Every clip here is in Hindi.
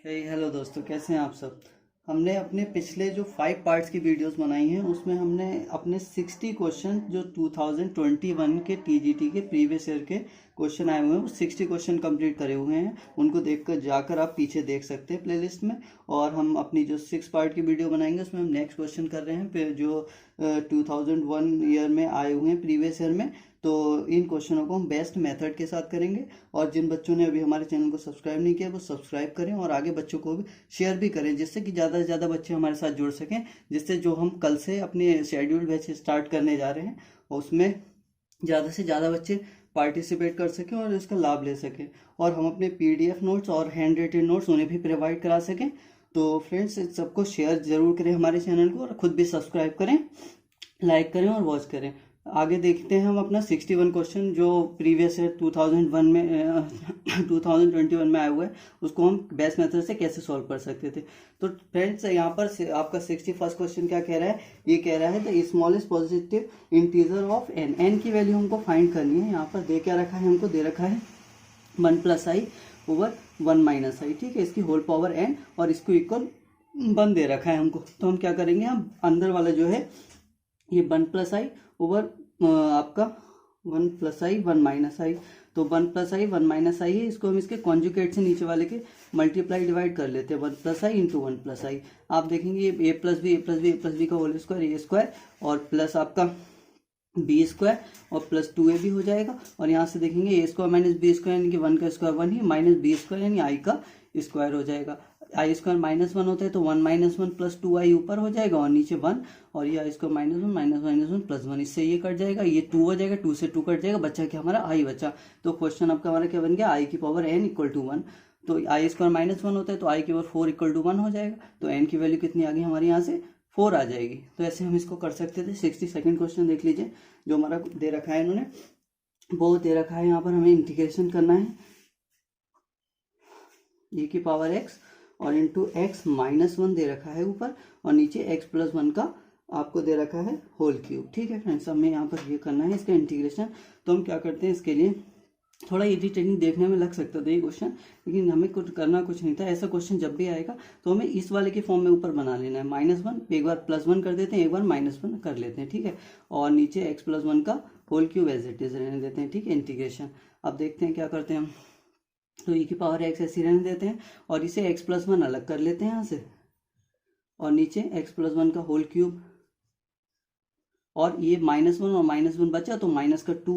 हेलो दोस्तों, कैसे हैं आप सब। हमने अपने पिछले जो 5 पार्ट्स की वीडियोस बनाई हैं उसमें हमने अपने 60 क्वेश्चन जो 2021 के टीजीटी के प्रीवियस ईयर के क्वेश्चन आए हुए हैं वो 60 क्वेश्चन कंप्लीट करे हुए हैं। उनको देखकर जाकर आप पीछे देख सकते हैं प्लेलिस्ट में। और हम अपनी जो 6 पार्ट की वीडियो बनाएंगे उसमें हम नेक्स्ट क्वेश्चन कर रहे हैं फिर जो 2001 ईयर में आए हुए हैं प्रीवियस ईयर में। तो इन क्वेश्चनों को हम बेस्ट मेथड के साथ करेंगे। और जिन बच्चों ने अभी हमारे चैनल को सब्सक्राइब नहीं किया वो सब्सक्राइब करें और आगे बच्चों को भी शेयर भी करें, जिससे कि ज़्यादा से ज़्यादा बच्चे हमारे साथ जुड़ सकें। जिससे जो हम कल से अपने शेड्यूल्ड बैच स्टार्ट करने जा रहे हैं उसमें ज़्यादा से ज़्यादा बच्चे पार्टिसिपेट कर सकें और इसका लाभ ले सकें। और हम अपने पीडीएफ नोट्स और हैंड रिटन नोट्स उन्हें भी प्रोवाइड करा सकें। तो फ्रेंड्स, सबको शेयर ज़रूर करें हमारे चैनल को और ख़ुद भी सब्सक्राइब करें, लाइक करें और वॉच करें। आगे देखते हैं हम अपना 61 क्वेश्चन जो प्रीवियस ईयर 2001 में 2021 में आया हुआ है उसको हम बेस्ट मेथड से कैसे सॉल्व कर सकते थे। तो फ्रेंड्स, यहाँ पर आपका 61st क्वेश्चन क्या कह रहा है। ये कह रहा है the smallest positive integer of n. N की वैल्यू हमको फाइंड करनी है। यहाँ पर दे क्या रखा है, हमको दे रखा है 1 + i ओवर 1 - i। ठीक है, इसकी होल पावर n और इसको इक्वल 1 दे रखा है हमको। तो हम क्या करेंगे, हम अंदर वाला जो है ये 1 + i ओवर आपका 1 + i 1 - i। तो 1 + i 1 - i है, इसको हम इसके कॉन्जुगेट से नीचे वाले के मल्टीप्लाई डिवाइड कर लेते हैं 1 + i इंटू 1 + i। आप देखेंगे ये a+b का होल स्क्वायर a स्क्वायर और प्लस आपका बी स्क्वायर और प्लस 2ab हो जाएगा। और यहाँ से देखेंगे a square minus b square यानी कि 1 का स्क्वायर 1 ही माइनस बी स्क्वायर यानी i का स्क्वायर हो जाएगा। आई स्क्वायर -1 होता है तो 1 - 1 + 2i ऊपर हो जाएगा और नीचे 1 और ये आई स्क्वायर -1 + 1 इससे ये कट जाएगा, ये 2 हो जाएगा, 2 से 2 कट जाएगा, बच्चा क्या हमारा i बचा। तो क्वेश्चन आपका हमारा क्या बन गया, i की पावर n = 1। तो आई स्क्वायर -1 होता है तो i की पावर 4 = 1 हो जाएगा। तो n की वैल्यू कितनी आ गई हमारे यहाँ से 4 आ जाएगी। तो ऐसे हम इसको कर सकते थे। 62nd क्वेश्चन देख लीजिए जो हमारा दे रखा है, इन्होंने वो दे रखा है। यहाँ पर हमें इंटीग्रेशन करना है e की पावर x और इंटू x -1 दे रखा है ऊपर और नीचे x + 1 का आपको दे रखा है होल क्यूब। ठीक है फ्रेंड्स, हमें यहाँ पर ये करना है इसका इंटीग्रेशन। तो हम क्या करते हैं, इसके लिए थोड़ा इरिटेटिंग देखने में लग सकता था ये क्वेश्चन, लेकिन हमें कुछ करना कुछ नहीं था। ऐसा क्वेश्चन जब भी आएगा तो हमें इस वाले के फॉर्म में ऊपर बना लेना है। -1 एक बार +1 कर देते हैं, एक बार -1 कर लेते हैं। ठीक है, और नीचे x + 1 का whole cube as it is रहने देते हैं। ठीक है, इंटीग्रेशन। अब देखते हैं क्या करते हैं हम। तो e की पावर x ऐसी रहने देते हैं और इसे x + 1 अलग कर लेते हैं यहाँ से और नीचे x + 1 का होल क्यूब और ये -1 और -1 बचा तो माइनस का 2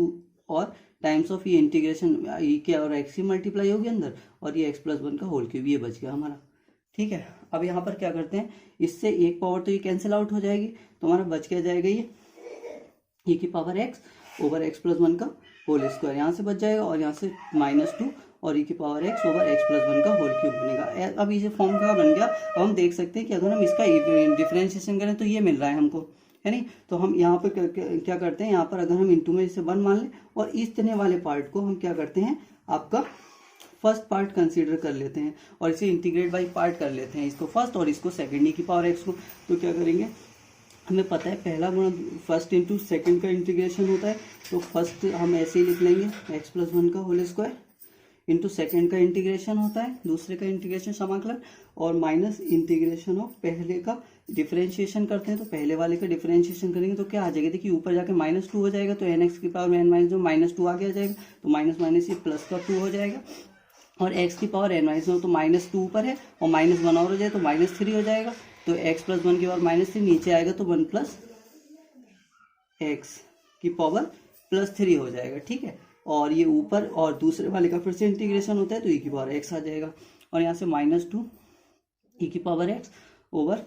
और टाइम्स ऑफ ये इंटीग्रेशन e के और x की मल्टीप्लाई होगी अंदर और ये x + 1 का होल क्यूब ये बच गया हमारा। ठीक है, अब यहाँ पर क्या करते हैं, इससे एक पावर तो ये कैंसिल आउट हो जाएगी तो हमारा बच क्या जाएगा, ये e की पावर x ओवर x + 1 का होल स्क्वायर यहाँ से बच जाएगा और यहाँ से -2 और e की पावर x ओवर x + 1 का होल क्यूब बनेगा। अब ये फॉर्म का बन गया। अब हम देख सकते हैं कि अगर हम इसका डिफरेंशिएशन करें तो ये मिल रहा है हमको, है नहीं। तो हम यहाँ पर क्या करते हैं, यहाँ पर अगर हम इंटू में इसे 1 मान लें और इस तरह वाले पार्ट को हम क्या करते हैं, आपका फर्स्ट पार्ट कंसीडर कर लेते हैं और इसे इंटीग्रेट बाई पार्ट कर लेते हैं, इसको फर्स्ट और इसको सेकेंड e की पावर x को। तो क्या करेंगे, हमें पता है पहला गुणा फर्स्ट इंटू सेकेंड का इंटीग्रेशन होता है। तो फर्स्ट हम ऐसे ही लिख लेंगे x + 1 का होल स्क्वायर इंटू सेकेंड का इंटीग्रेशन होता है, दूसरे का इंटीग्रेशन समाकलन और माइनस इंटीग्रेशन ऑफ पहले का डिफरेंशिएशन करते हैं। तो पहले वाले का डिफरेंशिएशन करेंगे तो क्या आ जाएगा, देखिए ऊपर जाके -2 हो जाएगा तो nx की पावर n - जो -2 आगे आ जाएगा तो माइनस ये प्लस का 2 हो जाएगा और x की पावर n - तो -2 ऊपर है और -1 और हो जाए तो -3 हो जाएगा। तो x + 1 की पावर -3 नीचे आएगा तो 1 + x की पावर +3 हो जाएगा। ठीक है, और ये ऊपर और दूसरे वाले का फिर से इंटीग्रेशन होता है तो e की पावर x आ जाएगा और यहाँ से -2 e की पावर x ओवर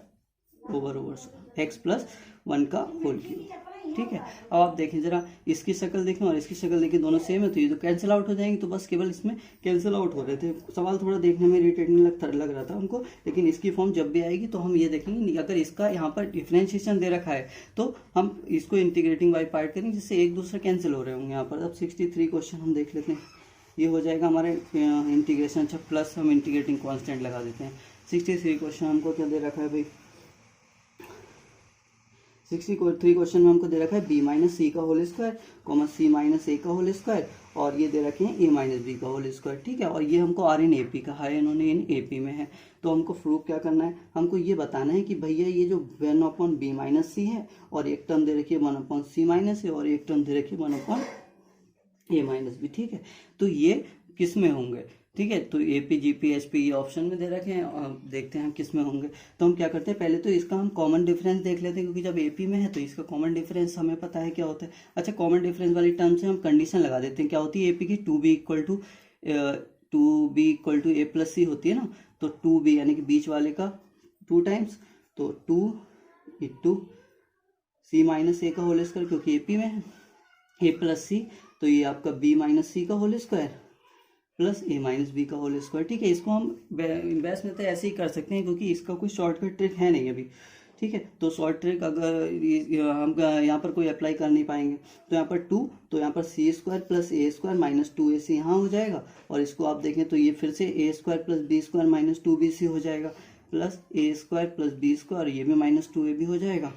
x + 1 का होल क्यूब। ठीक है, अब आप देखें जरा इसकी शक्ल देखें और इसकी शक्ल देखें, दोनों सेम है तो ये तो कैंसिल आउट हो जाएंगे। तो बस केवल इसमें कैंसिल आउट हो रहे थे। सवाल थोड़ा देखने में इरिटेटिंग लग रहा था हमको, लेकिन इसकी फॉर्म जब भी आएगी तो हम ये देखेंगे अगर इसका यहाँ पर डिफरेंशिएशन दे रखा है तो हम इसको इंटीग्रेटिंग बाई पार्ट करेंगे जिससे एक दूसरे कैंसिल हो रहे होंगे यहाँ पर। अब 63 क्वेश्चन हम देख लेते हैं, ये हो जाएगा हमारे इंटीग्रेशन। अच्छा, प्लस हम इंटीग्रेटिंग कॉन्स्टेंट लगा देते हैं। 63 क्वेश्चन हमको क्या दे रखा है भाई, 63 क्वेश्चन में हमको दे रखा है b माइनस सी का होल स्क्वायर कॉमा सी माइनस ए का होल स्क्वायर और ये दे रखे हैं a माइनस बी का होल स्क्वायर, ठीक है। और ये हमको आर इन एपी कहा है, इन्होंने इन एपी में है। तो हमको प्रूफ क्या करना है, हमको ये बताना है कि भैया ये जो 1 अपॉन बी माइनस सी है और एक टर्म दे रखी है 1 अपॉन सी माइनस है और एक टर्म दे रखी है 1 अपॉन ए माइनस बी, ठीक है। तो ये किस में होंगे, ठीक है। तो एपी जीपी एचपी ये ऑप्शन में दे रखे हैं और देखते हैं हम किस में होंगे। तो हम क्या करते हैं, पहले तो इसका हम कॉमन डिफरेंस देख लेते हैं, क्योंकि जब एपी में है तो इसका कॉमन डिफरेंस हमें पता है क्या होता है। अच्छा, कॉमन डिफरेंस वाली टर्म से हम कंडीशन लगा देते हैं। क्या होती है एपी की, to be equal to A plus C होती है ना। तो टू बी यानी कि बीच वाले का 2 टाइम्स, तो 2 इंटू सी माइनस ए का होल स्क्वायर, क्योंकि एपी में है, ए प्लस सी, तो ये आपका बी माइनस सी का होल स्क्वायर प्लस ए माइनस बी का होल स्क्वायर, ठीक है। इसको हम बेस्ट में तो ऐसे ही कर सकते हैं, क्योंकि इसका कोई शॉर्टकट ट्रिक है नहीं अभी, ठीक है। तो शॉर्ट ट्रिक अगर हम यहाँ पर कोई अप्लाई कर नहीं पाएंगे, तो यहाँ पर 2, तो यहाँ पर सी square plus A square minus 2ac यहाँ हो जाएगा। और इसको आप देखें तो ये फिर से A square plus B square minus 2bc हो जाएगा, plus A square plus B square, ये भी माइनस 2ab हो जाएगा।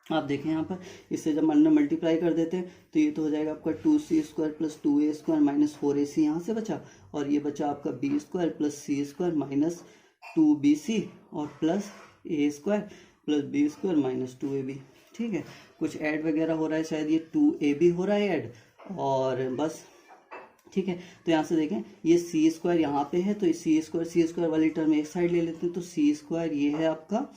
आप देखें यहाँ पर इससे जब हमने मल्टीप्लाई कर देते हैं तो ये तो हो जाएगा आपका 2c square plus 2a square minus 4ac यहाँ से बचा, और ये बचा आपका b स्क्वायर प्लस सी स्क्वायर माइनस 2bc और plus a square plus b square minus 2ab, ठीक है। कुछ ऐड वगैरह हो रहा है, शायद ये 2ab हो रहा है ऐड, और बस, ठीक है। तो यहाँ से देखें ये सी स्क्वायर यहाँ पे है, तो ये सी स्क्वायर वाली टर्म एक साइड ले लेते हैं, तो सी स्क्वायर ये है आपका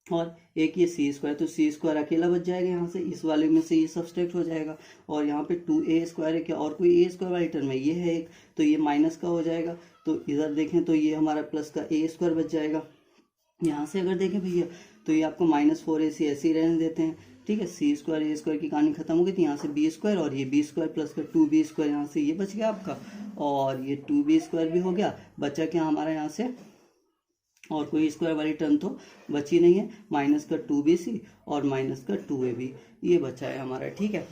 और एक ये सी स्क्वायर, तो सी स्क्वायर अकेला बच जाएगा यहाँ से, इस वाले में से ये सब्सट्रैक्ट हो जाएगा। और यहाँ पे 2a स्क्वायर है क्या, और कोई ए स्क्वायर वाली टर्म है, ये है एक, तो ये माइनस का हो जाएगा। तो इधर देखें तो ये हमारा प्लस का a स्क्वायर बच जाएगा। यहाँ से अगर देखें भैया तो ये आपको माइनस 4ac ऐसे ही रहने देते हैं, ठीक है। सी स्क्वायर ए स्क्वायर की कहानी खत्म हो गई थी, यहाँ से बी स्क्वायर और ये बी स्क्वायर प्लस का 2b स्क्वायर, यहाँ से ये बच गया आपका, और ये 2b स्क्वायर भी हो गया। बचा क्या हमारा यहाँ से, और कोई स्क्वायर वाली टर्म तो बची नहीं है, माइनस का 2bc और माइनस का 2ab ये बचा है हमारा, ठीक है।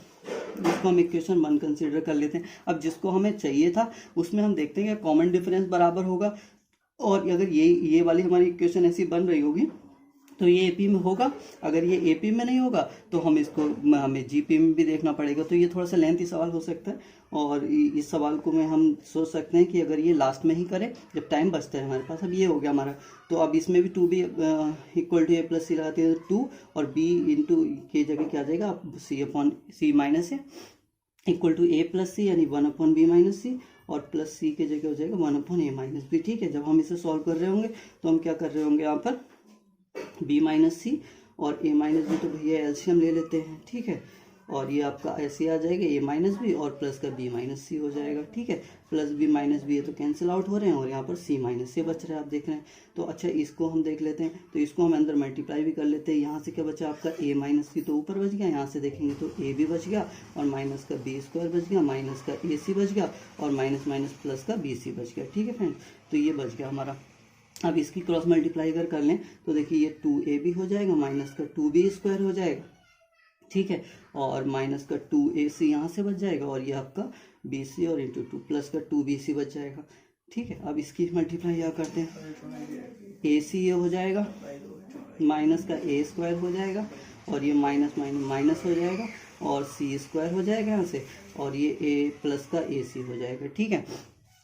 इसको हम इक्वेशन 1 कंसीडर कर लेते हैं। अब जिसको हमें चाहिए था उसमें हम देखते हैं कि कॉमन डिफरेंस बराबर होगा, और अगर ये वाली हमारी इक्वेशन ऐसी बन रही होगी तो ये एपी में होगा। अगर ये एपी में नहीं होगा तो हमें जीपी में भी देखना पड़ेगा। तो ये थोड़ा सा लेंथी सवाल हो सकता है, और इस सवाल को में हम सोच सकते हैं कि अगर ये लास्ट में ही करें जब टाइम बचता है हमारे पास। अब ये हो गया हमारा, तो अब इसमें भी 2b equal to A plus C लगाते हैं, तो 2 और b इंटू की जगह क्या आ जाएगा, C upon C minus A equal to A plus C, यानी 1 अपॉन बी माइनस सी, और प्लस सी की जगह हो जाएगा 1 अपॉन ए माइनस बी, ठीक है। जब हम इसे सॉल्व कर रहे होंगे तो हम क्या कर रहे होंगे, यहाँ पर b माइनस सी और a माइनस बी, तो भैया एलसीएम ले लेते हैं, ठीक है। और ये आपका ऐसे आ जाएगा a माइनस बी और प्लस का b माइनस सी हो जाएगा, ठीक है। प्लस b माइनस बी है तो कैंसिल आउट हो रहे हैं, और यहाँ पर c माइनस से बच रहा है, आप देख रहे हैं। तो अच्छा, इसको हम देख लेते हैं, तो इसको हम अंदर मल्टीप्लाई भी कर लेते हैं। यहाँ से क्या बचा आपका a माइनस सी, तो ऊपर बच गया, यहाँ से देखेंगे तो a भी बच गया, और माइनस का b स्क्वायर बच गया, माइनस का ac बच गया, और माइनस माइनस प्लस का bc बच गया, ठीक है फ्रेंड। तो ये बच गया हमारा। अब इसकी क्रॉस मल्टीप्लाई अगर कर लें तो देखिए ये 2ab हो जाएगा, माइनस का 2b स्क्वायर हो जाएगा, ठीक है, और माइनस का 2ac यहाँ से बच जाएगा, और ये आपका bc और इंटू 2 प्लस का 2bc बच जाएगा, ठीक है। अब इसकी मल्टीप्लाई यहाँ करते हैं, ac ये हो जाएगा, माइनस का a स्क्वायर हो जाएगा, और ये माइनस माइनस माइनस हो जाएगा, और c स्क्वायर हो जाएगा यहाँ से, और ये a प्लस का ac हो जाएगा, ठीक है।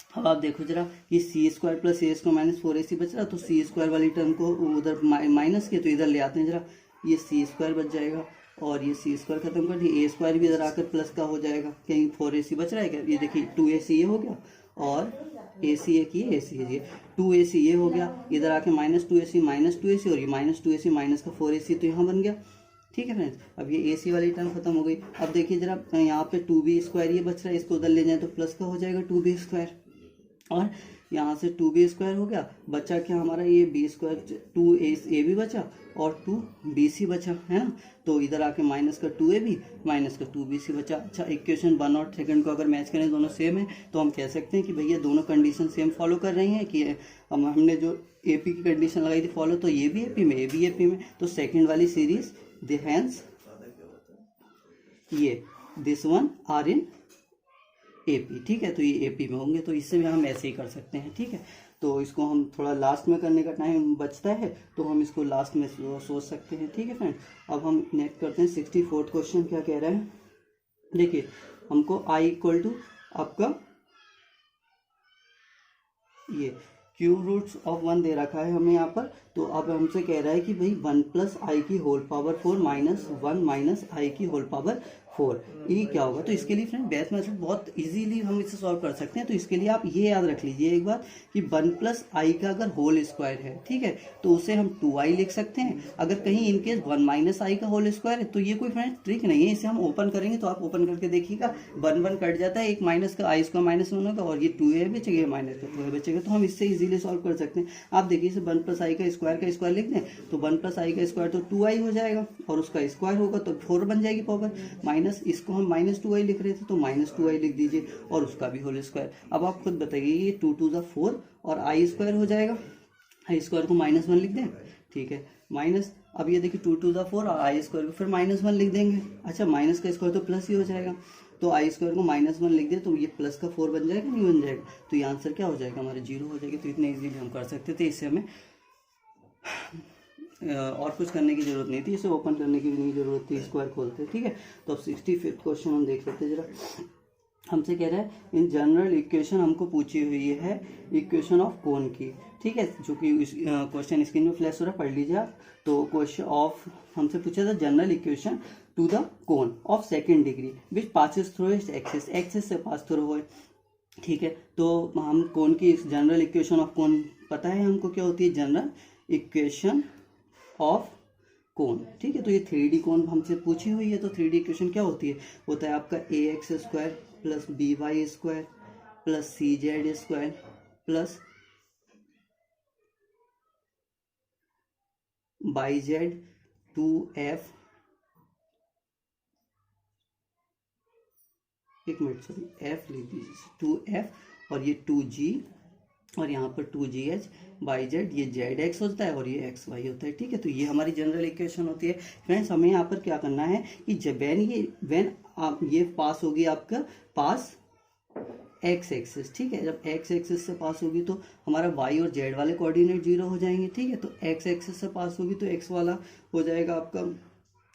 अब आप देखो जरा कि सी square plus A square minus 4ac बच रहा, तो सी स्क्वायर वाली टर्म को उधर माइनस किया तो इधर ले आते हैं जरा, ये सी स्क्वायर बच जाएगा, और ये सी स्क्वायर खत्म कर दिए, ए स्क्वायर भी इधर आकर प्लस का हो जाएगा, कहीं 4ac बच रहा है क्या, ये देखिए 2ac ये हो गया, और ac एक ये ac है, ये 2ac ये हो गया, इधर आके माइनस 2ac और ये माइनस 2ac माइनस का 4ac तो यहाँ बन गया, ठीक है फ्रेंड्स। अब ये ac वाली टर्म खत्म हो गई। अब देखिए जरा यहाँ पे 2b स्क्वायर ये बच रहा है, इसको उधर ले जाए तो प्लस का हो जाएगा 2b स्क्वायर, और यहाँ से 2b स्क्वायर हो गया, बचा क्या हमारा ये b स्क्वायर, 2a भी बचा और 2bc बचा, है ना। तो इधर आके माइनस का 2ab माइनस का 2bc बचा। अच्छा, इक्वेशन 1 और 2 को अगर मैच करें, दोनों सेम है, तो हम कह सकते हैं कि भैया दोनों कंडीशन सेम फॉलो कर रही हैं, कि हमने जो एपी की कंडीशन लगाई थी फॉलो, तो ये भी एपी में, ये भी एपी में, तो सेकेंड वाली सीरीज हैंस ये this one are in AP, ठीक है। तो ये एपी में होंगे, तो इससे भी हम ऐसे ही कर सकते हैं, ठीक है। तो इसको हम थोड़ा लास्ट में करने का टाइम बचता है तो हम इसको लास्ट में सोच सकते हैं। ठीक है फ्रेंड, अब हम नेक्स्ट करते हैं 64th क्वेश्चन। क्या कह रहा है, देखिए हमको i इक्वल टू आपका ये क्यूब रूट्स ऑफ 1 दे रखा है हमें यहाँ पर। तो अब हमसे कह रहा है कि भाई 1 प्लस आई की होल पावर 4 माइनस 1 माइनस आई की होल पावर 4, ये क्या होगा। तो इसके लिए फ्रेंड बेस्ट मेथड बहुत इजीली हम इसे सॉल्व कर सकते हैं। तो इसके लिए आप ये याद रख लीजिए एक बात कि 1 प्लस आई का अगर होल स्क्वायर है, ठीक है, तो उसे हम 2i लिख सकते हैं। अगर कहीं इनकेस 1 माइनस आई का होल स्क्वायर है तो ये कोई फ्रेंड ट्रिक नहीं है, इसे हम ओपन करेंगे तो आप ओपन करके देखिएगा 1 1 कट जाता है, एक माइनस का आई स्क्वायर माइनस 1 होगा और ये 2a बचेगा, ये माइनस का 2a बचेगा। तो हम इससे इजीली सॉल्व कर सकते हैं। आप देखिए इसे 1 प्लस आई का स्क्वायर लिख दें तो 1 प्लस आई का स्क्वायर तो 2i हो जाएगा और उसका स्क्वायर होगा तो 4 बन जाएगी पावर, माइनस इसको हम माइनस 2i लिख रहे थे तो माइनस 2i लिख दीजिए और उसका भी होल स्क्वायर। अब आप खुद बताइए ये 2 2 ज़ा 4 और आई स्क्वायर हो जाएगा, आई स्क्वायर को माइनस 1 लिख दें, ठीक है, माइनस, अब ये देखिए 2 2 ज़ा 4 और आई स्क्वायर को फिर माइनस 1 लिख देंगे। अच्छा माइनस का स्क्वायर तो प्लस ही हो जाएगा, तो आई स्क्वायर को माइनस 1 लिख दे तो ये प्लस का 4 बन जाएगा, नहीं बन जाएगा, तो ये आंसर क्या हो जाएगा हमारे 0 हो जाएगा। तो इतने इजीली हम कर सकते थे, इससे हमें और कुछ करने की जरूरत नहीं थी, इसे ओपन करने की भी नहीं जरूरत थी, स्क्वायर खोलते। ठीक है, तो अब 65th क्वेश्चन हम देख लेते हैं जरा। हमसे कह रहा है इन जनरल इक्वेशन हमको पूछी हुई है इक्वेशन ऑफ कोन की, ठीक है, जो कि क्वेश्चन स्क्रीन में फ्लैश हो रहा है, पढ़ लीजिए आप। तो क्वेश्चन ऑफ हमसे पूछा था general equation two the cone of second degree which passes through its axis, axis से पास थ्रू हो, ठीक है। तो हम कोन की जनरल इक्वेशन ऑफ कोन पता है हमको क्या होती है, जनरल इक्वेशन ऑफ कोन, ठीक है। तो ये 3D कोन हमसे पूछी हुई है, तो 3D इक्वेशन क्या होती है, होता है आपका ax square plus by square plus cz square plus yz 2f, एक मिनट सॉरी f लिख दीजिए 2f और ये 2g और यहाँ पर 2gh बाई जेड, ये zx होता है और ये xy होता है, ठीक है। तो ये हमारी जनरल इक्वेशन होती है। फ्रेंड्स हमें यहाँ पर क्या करना है कि जब व्हेन आप ये पास होगी आपका पास x एक्सिस, ठीक है, जब x एक्सिस से पास होगी तो हमारा y और z वाले कोऑर्डिनेट 0 हो जाएंगे, ठीक है। तो x एक्सिस से पास होगी तो x वाला हो जाएगा आपका,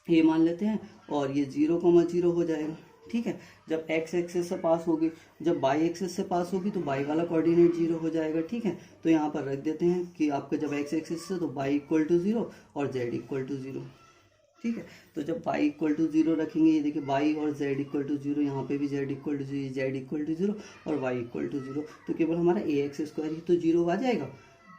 ये मान लेते हैं, और ये 0,0 हो जाएगा, ठीक है। जब x एक्सिस से पास होगी, जब y एक्सिस से पास होगी तो y वाला कोऑर्डिनेट 0 हो जाएगा, ठीक है। तो यहाँ पर रख देते हैं कि आपका जब x एक्सिस से तो y इक्वल टू 0 और z इक्वल टू 0, ठीक है। तो जब y इक्वल टू 0 रखेंगे, ये देखिए y और z इक्वल टू 0, यहाँ पे भी z equal to 0, z equal to 0 और y इक्वल टू 0, तो केवल हमारा ax स्क्वायर ही तो 0 आ जाएगा,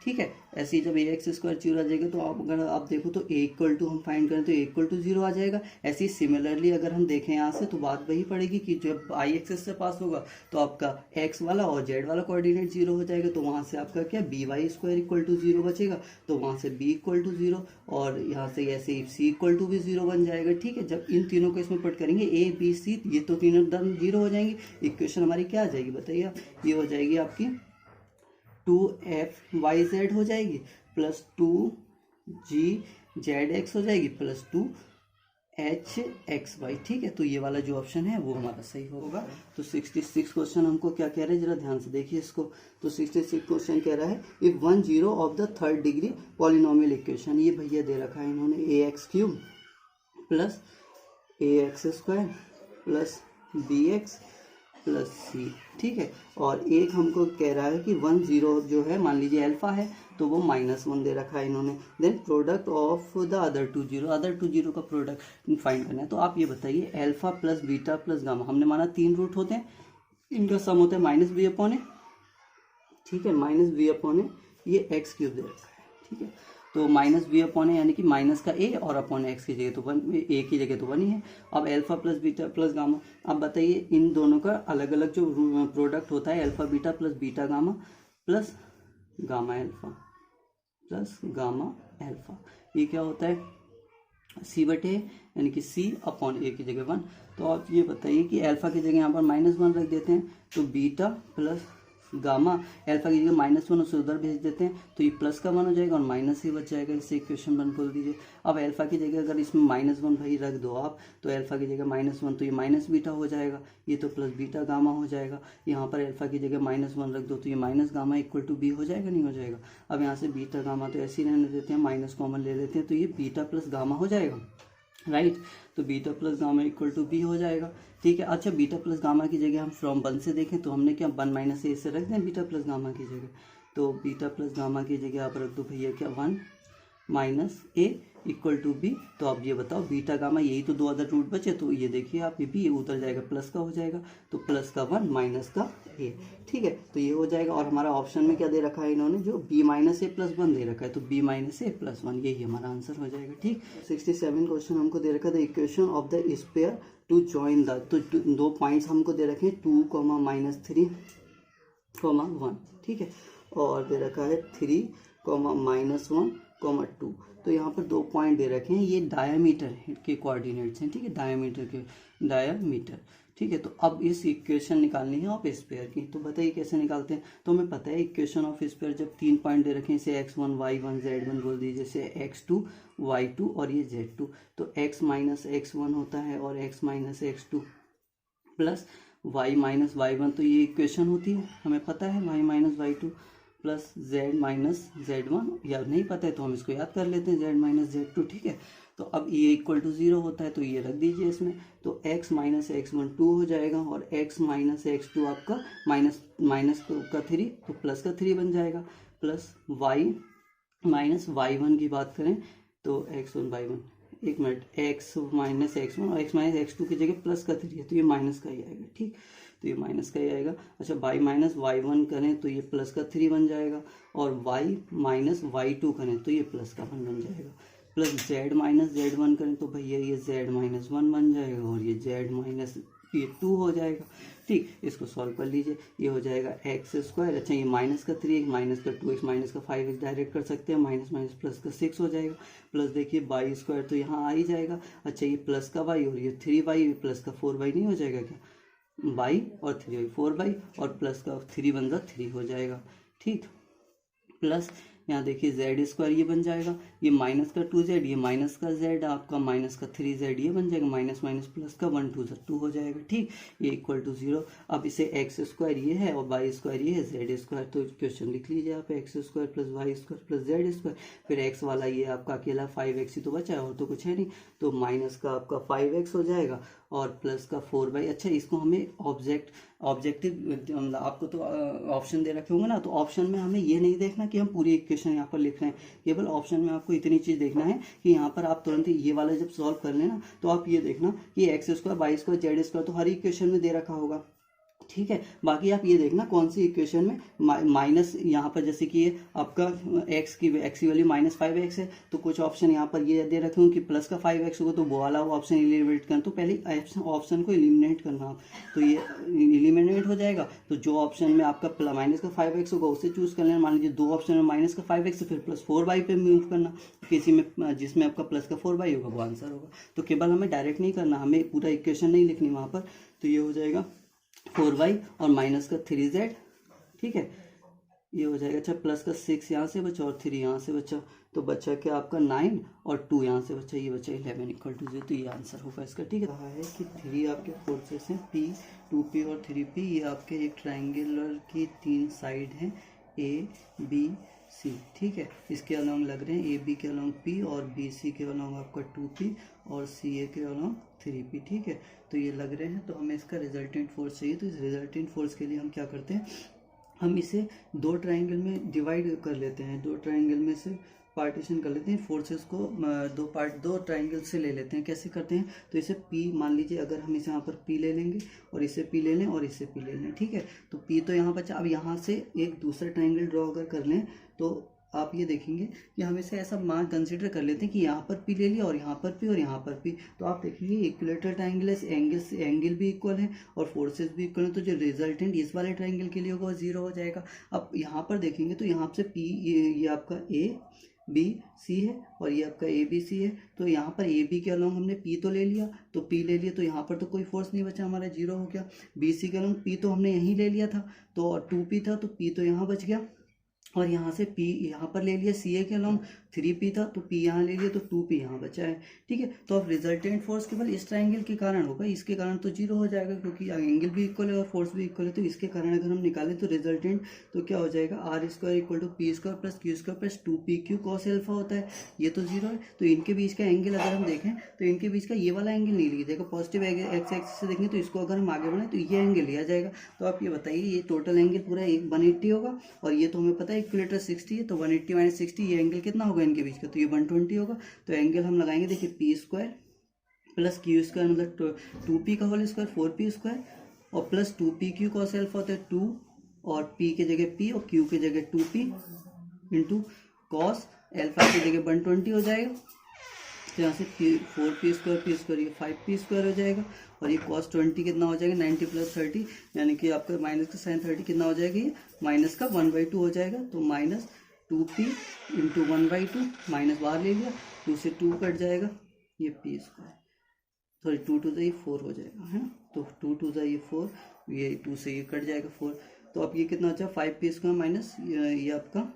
ठीक है। ऐसे ही जब ax स्क्वायर 0 आ जाएगा तो आप अगर आप देखो तो a इक्वल टू हम फाइंड करें तो a इक्वल टू 0 आ जाएगा। ऐसे ही सिमिलरली अगर हम देखें यहाँ से तो बात वही पड़ेगी कि जब i एक्सिस से पास होगा तो आपका x वाला और z वाला कोऑर्डिनेट 0 हो जाएगा, तो वहाँ से आपका क्या by स्क्वायर इक्वल टू 0 बचेगा, तो वहाँ से b इक्वल टू 0 और यहाँ से ऐसे ही c इक्वल टू भी 0 बन जाएगा, ठीक है। जब इन तीनों को इसमें पुट करेंगे a b c, ये तो तीनों टर्म 0 हो जाएंगे, इक्वेशन हमारी क्या आ जाएगी बताइए आप, ये हो जाएगी आपकी 2f(yz) हो जाएगी प्लस 2g(zx) हो जाएगी प्लस 2h(xy), ठीक है। तो ये वाला जो ऑप्शन है वो हमारा सही होगा। तो 66 क्वेश्चन हमको क्या कह रहे हैं, जरा ध्यान से देखिए इसको। तो 66 क्वेश्चन कह रहा है if 1 0 of the third degree polynomial equation, ये भैया दे रखा है इन्होंने ax³ plus ax square plus bx plus C, ठीक है। और एक हमको कह रहा है कि 1 0 जो है मान लीजिए अल्फा है तो वो -1 दे रखा है इन्होंने। Then product of the other two zero का प्रोडक्ट फाइंड करना है। तो आप ये बताइए alpha plus beta plus gamma, हमने माना 3 रूट होते हैं, इनका सम होता है -b/a, ठीक है, -b/a, ये x³ दे रखा है, ठीक है। तो -b/a यानी कि माइनस का a और अपॉन x की जगह तो 1, a की जगह तो 1 ही है। अब alpha plus beta plus gamma, अब बताइए इन दोनों का अलग अलग जो प्रोडक्ट होता है alpha beta plus beta gamma plus gamma alpha plus gamma alpha, ये क्या होता है c/a यानी कि c अपॉन a की जगह 1। तो आप ये बताइए कि अल्फा की जगह यहाँ पर -1 रख देते हैं, तो बीटा प्लस गामा अल्फा की जगह -1 उसे उधर भेज देते हैं तो ये प्लस का 1 हो जाएगा और माइनस ही बच जाएगा। इससे इक्वेशन 1 बोल दीजिए। अब अल्फा की जगह अगर इसमें -1 भाई रख दो आप, तो अल्फा की जगह -1 तो ये माइनस बीटा हो जाएगा, ये तो प्लस बीटा गामा हो जाएगा। यहाँ पर अल्फा की जगह -1 रख दो तो ये minus gamma equal to b हो जाएगा, नहीं हो जाएगा। अब यहाँ से बीटा गामा तो ऐसे ही रहने देते हैं, माइनस कॉमन ले लेते हैं तो ये बीटा प्लस गामा हो जाएगा, राइट। तो beta plus gamma equal to b हो जाएगा, ठीक है। अच्छा, बीटा प्लस गामा की जगह हम फ्रॉम 1 से देखें तो हमने क्या 1 माइनस ए से रख दें बीटा प्लस गामा की जगह। तो बीटा प्लस गामा की जगह आप रख दो भैया क्या 1 minus A equal to b. तो अब ये बताओ बीटा गामा, यही तो दो अदर रूट बचे, तो ये देखिए आप ये भी उतर जाएगा, प्लस का हो जाएगा, तो प्लस का 1 माइनस का ए, ठीक है। तो ये हो जाएगा। और हमारा ऑप्शन में क्या दे रखा है इन्होंने, जो b माइनस ए प्लस 1 दे रखा है, तो b माइनस ए प्लस 1 यही हमारा आंसर हो जाएगा, ठीक। 67 क्वेश्चन हमको दे रखा था equation of the sphere to join the, तो दो पॉइंट्स हमको दे रखे हैं 2, -3, 1, ठीक है। और दे रखा है 3, -1, 2। तो यहाँ पर दो पॉइंट दे रखे हैं, ये डायामीटर के कोऑर्डिनेट्स हैं, ठीक है, डायामीटर, ठीक है। तो अब इस इक्वेशन निकालनी है ऑफ स्फीयर की, तो बताइए कैसे निकालते हैं। तो हमें पता है इक्वेशन ऑफ स्फीयर जब 3 पॉइंट दे रखे हैं, इसे x1 y1 z1 बोल दीजिए, जैसे x2 y2 और ये z2, तो x माइनस x1 होता है और x minus x2 plus y minus y1, तो ये इक्वेशन होती है, हमें पता है y minus y2 plus z minus z1, या नहीं पता है तो हम इसको याद कर लेते हैं z माइनस z2, ठीक है। तो अब ये इक्वल टू 0 होता है तो ये रख दीजिए इसमें, तो x माइनस x1 2 हो जाएगा और x माइनस x2 आपका माइनस का 3 तो प्लस का 3 बन जाएगा, प्लस y माइनस y1 की बात करें तो x1 y1, एक मिनट, x माइनस x1 और x माइनस x2 की जगह प्लस का 3 है तो ये माइनस का ही आएगा, ठीक। तो ये माइनस का ही आएगा। अच्छा, y माइनस y1 करें तो ये प्लस का 3 बन जाएगा और y माइनस y2 करें तो ये प्लस का 1 बन जाएगा, प्लस z माइनस z1 करें तो भैया ये z माइनस 1 बन जाएगा और ये z माइनस ये 2 हो जाएगा, ठीक। इसको सॉल्व कर लीजिए, ये हो जाएगा एक्स स्क्वायर। अच्छा, ये माइनस का 3 माइनस का 2x माइनस का 5x डायरेक्ट कर सकते हैं, माइनस माइनस प्लस का 6 हो जाएगा, प्लस देखिए y स्क्वायर तो यहाँ आ ही जाएगा। अच्छा, ये प्लस का y और ये 3y प्लस का 4y नहीं हो जाएगा क्या, y और 3y 4y और प्लस का 3 बन जा 3 हो जाएगा, ठीक। प्लस यहाँ देखिए जेड स्क्वायर ये बन जाएगा, ये माइनस का 2z, ये माइनस का z आपका माइनस का 3z ये बन जाएगा, माइनस माइनस प्लस का 1 2 2 हो जाएगा, ठीक। ये इक्वल टू 0। अब इसे एक्स स्क्वायर ये है और वाई स्क्वायर ये है, जेड स्क्वायर, तो क्वेश्चन लिख लीजिए आप x square plus y square plus z square, फिर एक्स वाला ये आपका अकेला 5x ही तो बचा है और तो कुछ है नहीं, तो माइनस का आपका 5x हो जाएगा और प्लस का 4y। अच्छा, इसको हमें ऑब्जेक्टिव आपको तो ऑप्शन दे रखे होंगे ना, तो ऑप्शन में हमें ये नहीं देखना कि हम पूरी इक्वेशन यहाँ पर लिख रहे हैं, केवल ऑप्शन में आपको इतनी चीज़ देखना है कि यहाँ पर आप तुरंत ये वाला जब सॉल्व कर लेना तो आप ये देखना कि x square y square z square तो हर इक्वेशन में दे रखा होगा, ठीक है। बाकी आप ये देखना कौन सी इक्वेशन में माइनस, यहाँ पर जैसे कि ये आपका x की वैल्यू -5x है तो कुछ ऑप्शन यहाँ पर ये दे रखे हों कि प्लस का 5x होगा तो वो वाला ऑप्शन एलिमिनेट करना, तो पहले ऑप्शन को एलिमिनेट करना आप, तो ये एलिमिनेट हो जाएगा। तो जो ऑप्शन में आपका माइनस का 5x होगा उसे चूज कर लेना, मान लीजिए दो ऑप्शन में माइनस का 5x फिर प्लस 4y पे मूव करना, किसी में जिसमें आपका प्लस का 4y होगा वो आंसर होगा। तो केवल हमें डायरेक्ट नहीं करना, हमें पूरा इक्वेशन नहीं लिखनी वहाँ पर, तो ये हो जाएगा 4y और माइनस का 3z, ठीक है, ये हो जाएगा। अच्छा, प्लस का 6 यहाँ से बचा और 3 यहाँ से बचा, तो बचा क्या आपका 9 और 2 यहाँ से बचा, ये बचा 11 इक्वल टू 0, तो ये आंसर होगा इसका, ठीक है। कहा है कि 3 आपके फोर्सेस हैं P, 2P और 3P, ये आपके एक ट्राइंगुलर की 3 साइड हैं ABC, ठीक है। इसके अलॉन्ग लग रहे हैं AB के अलॉन्ग P और BC के अलॉन्ग आपका 2P और CA के अलॉन्ग 3P, ठीक है। तो ये लग रहे हैं, तो हमें इसका रिजल्टेंट फोर्स चाहिए, तो इस रिजल्टेंट फोर्स के लिए हम क्या करते हैं, हम इसे दो ट्राइंगल में डिवाइड कर लेते हैं, दो ट्राइंगल में से पार्टीशन कर लेते हैं, फोर्सेस को दो ट्राइंगल से ले लेते हैं। कैसे करते हैं, तो इसे P मान लीजिए, अगर हम इसे यहाँ पर P ले लेंगे और इसे P ले लें और इसे P ले लें, ठीक है। तो P तो यहाँ बचा, अब यहाँ से एक दूसरा ट्राइंगल ड्रॉ अगर कर लें तो आप ये देखेंगे कि हम इसे ऐसा मान कंसिडर कर लेते हैं कि यहाँ पर P ले लिया और यहाँ पर P और यहाँ पर P, तो आप देखेंगे इक्विलेटरल ट्राइंगल है, एंगल भी इक्वल है और फोर्सेस भी इक्वल है, तो जो रिजल्टेंट इस वाले ट्राइंगल के लिए होगा वो 0 हो जाएगा। अब यहाँ पर देखेंगे तो यहाँ से P ये आपका A बी सी है और ये आपका ए बी सी है। तो यहाँ पर ए बी के अलॉन्ग हमने पी तो ले लिया, तो पी ले लिया, तो यहाँ पर तो कोई फोर्स नहीं बचा, हमारा जीरो हो गया। बी सी के अलॉन्ग पी तो हमने यहीं ले लिया था, तो 2p था, तो पी तो यहाँ बच गया, और यहाँ से P यहाँ पर ले लिया, सी ए के अलॉन्ग 3p था, तो P यहाँ ले लिया, तो 2p यहाँ बचा है। ठीक है, तो अब रिजल्टेंट फोर्स केवल इस ट्राइंगल के कारण होगा, इसके कारण तो जीरो हो जाएगा क्योंकि एंगल भी इक्वल है और फोर्स भी इक्वल है। तो इसके कारण अगर हम निकालें तो रिजल्टेंट तो क्या हो जाएगा, r square equal to p square plus q square plus 2pq cos alpha होता है। ये तो जीरो है, तो इनके बीच का एंगल अगर हम देखें तो इनके बीच का ये वाला एंगल नहीं लिया जाएगा, पॉजिटिव एक्स एक्सिस से देखेंगे तो इसको अगर हम आगे बढ़ाएं तो ये एंगल लिया जाएगा। तो आप ये बताइए, ये टोटल एंगल पूरा 180 होगा, और ये तो हमें पता है इक्विलेटर 60 है, तो 180 माइनस 60 ये एंगल कितना होगा इनके बीच का, तो ये 120 होगा। तो एंगल हम लगाएंगे, देखिए P square plus q square मतलब 2p का होल स्क्वायर 4p स्क्वायर, और प्लस 2pq कॉस एल्फा होता है 2, और p के जगह p और q के जगह 2p इंटू कॉस एल्फा की जगह 120 हो जाएगा। तो यहाँ से 4p स्क्वायर ये 5p स्क्वायर हो जाएगा, और ये cos 20 कितना हो जाएगा 90 प्लस 30, यानी कि आपका माइनस का साइन 30 कितना हो जाएगा, ये माइनस का 1/2 हो जाएगा। तो माइनस 2p इंटू 1/2, माइनस बाहर ले लिया, 2 से 2 कट जाएगा, ये p स्क्वायर, सॉरी 2 टू ये 4 हो जाएगा, है ना। तो 2 टू ये 4, ये 2 से ये कट जाएगा 4, तो अब ये कितना अच्छा 5p स्क्वायर माइनस ये आपका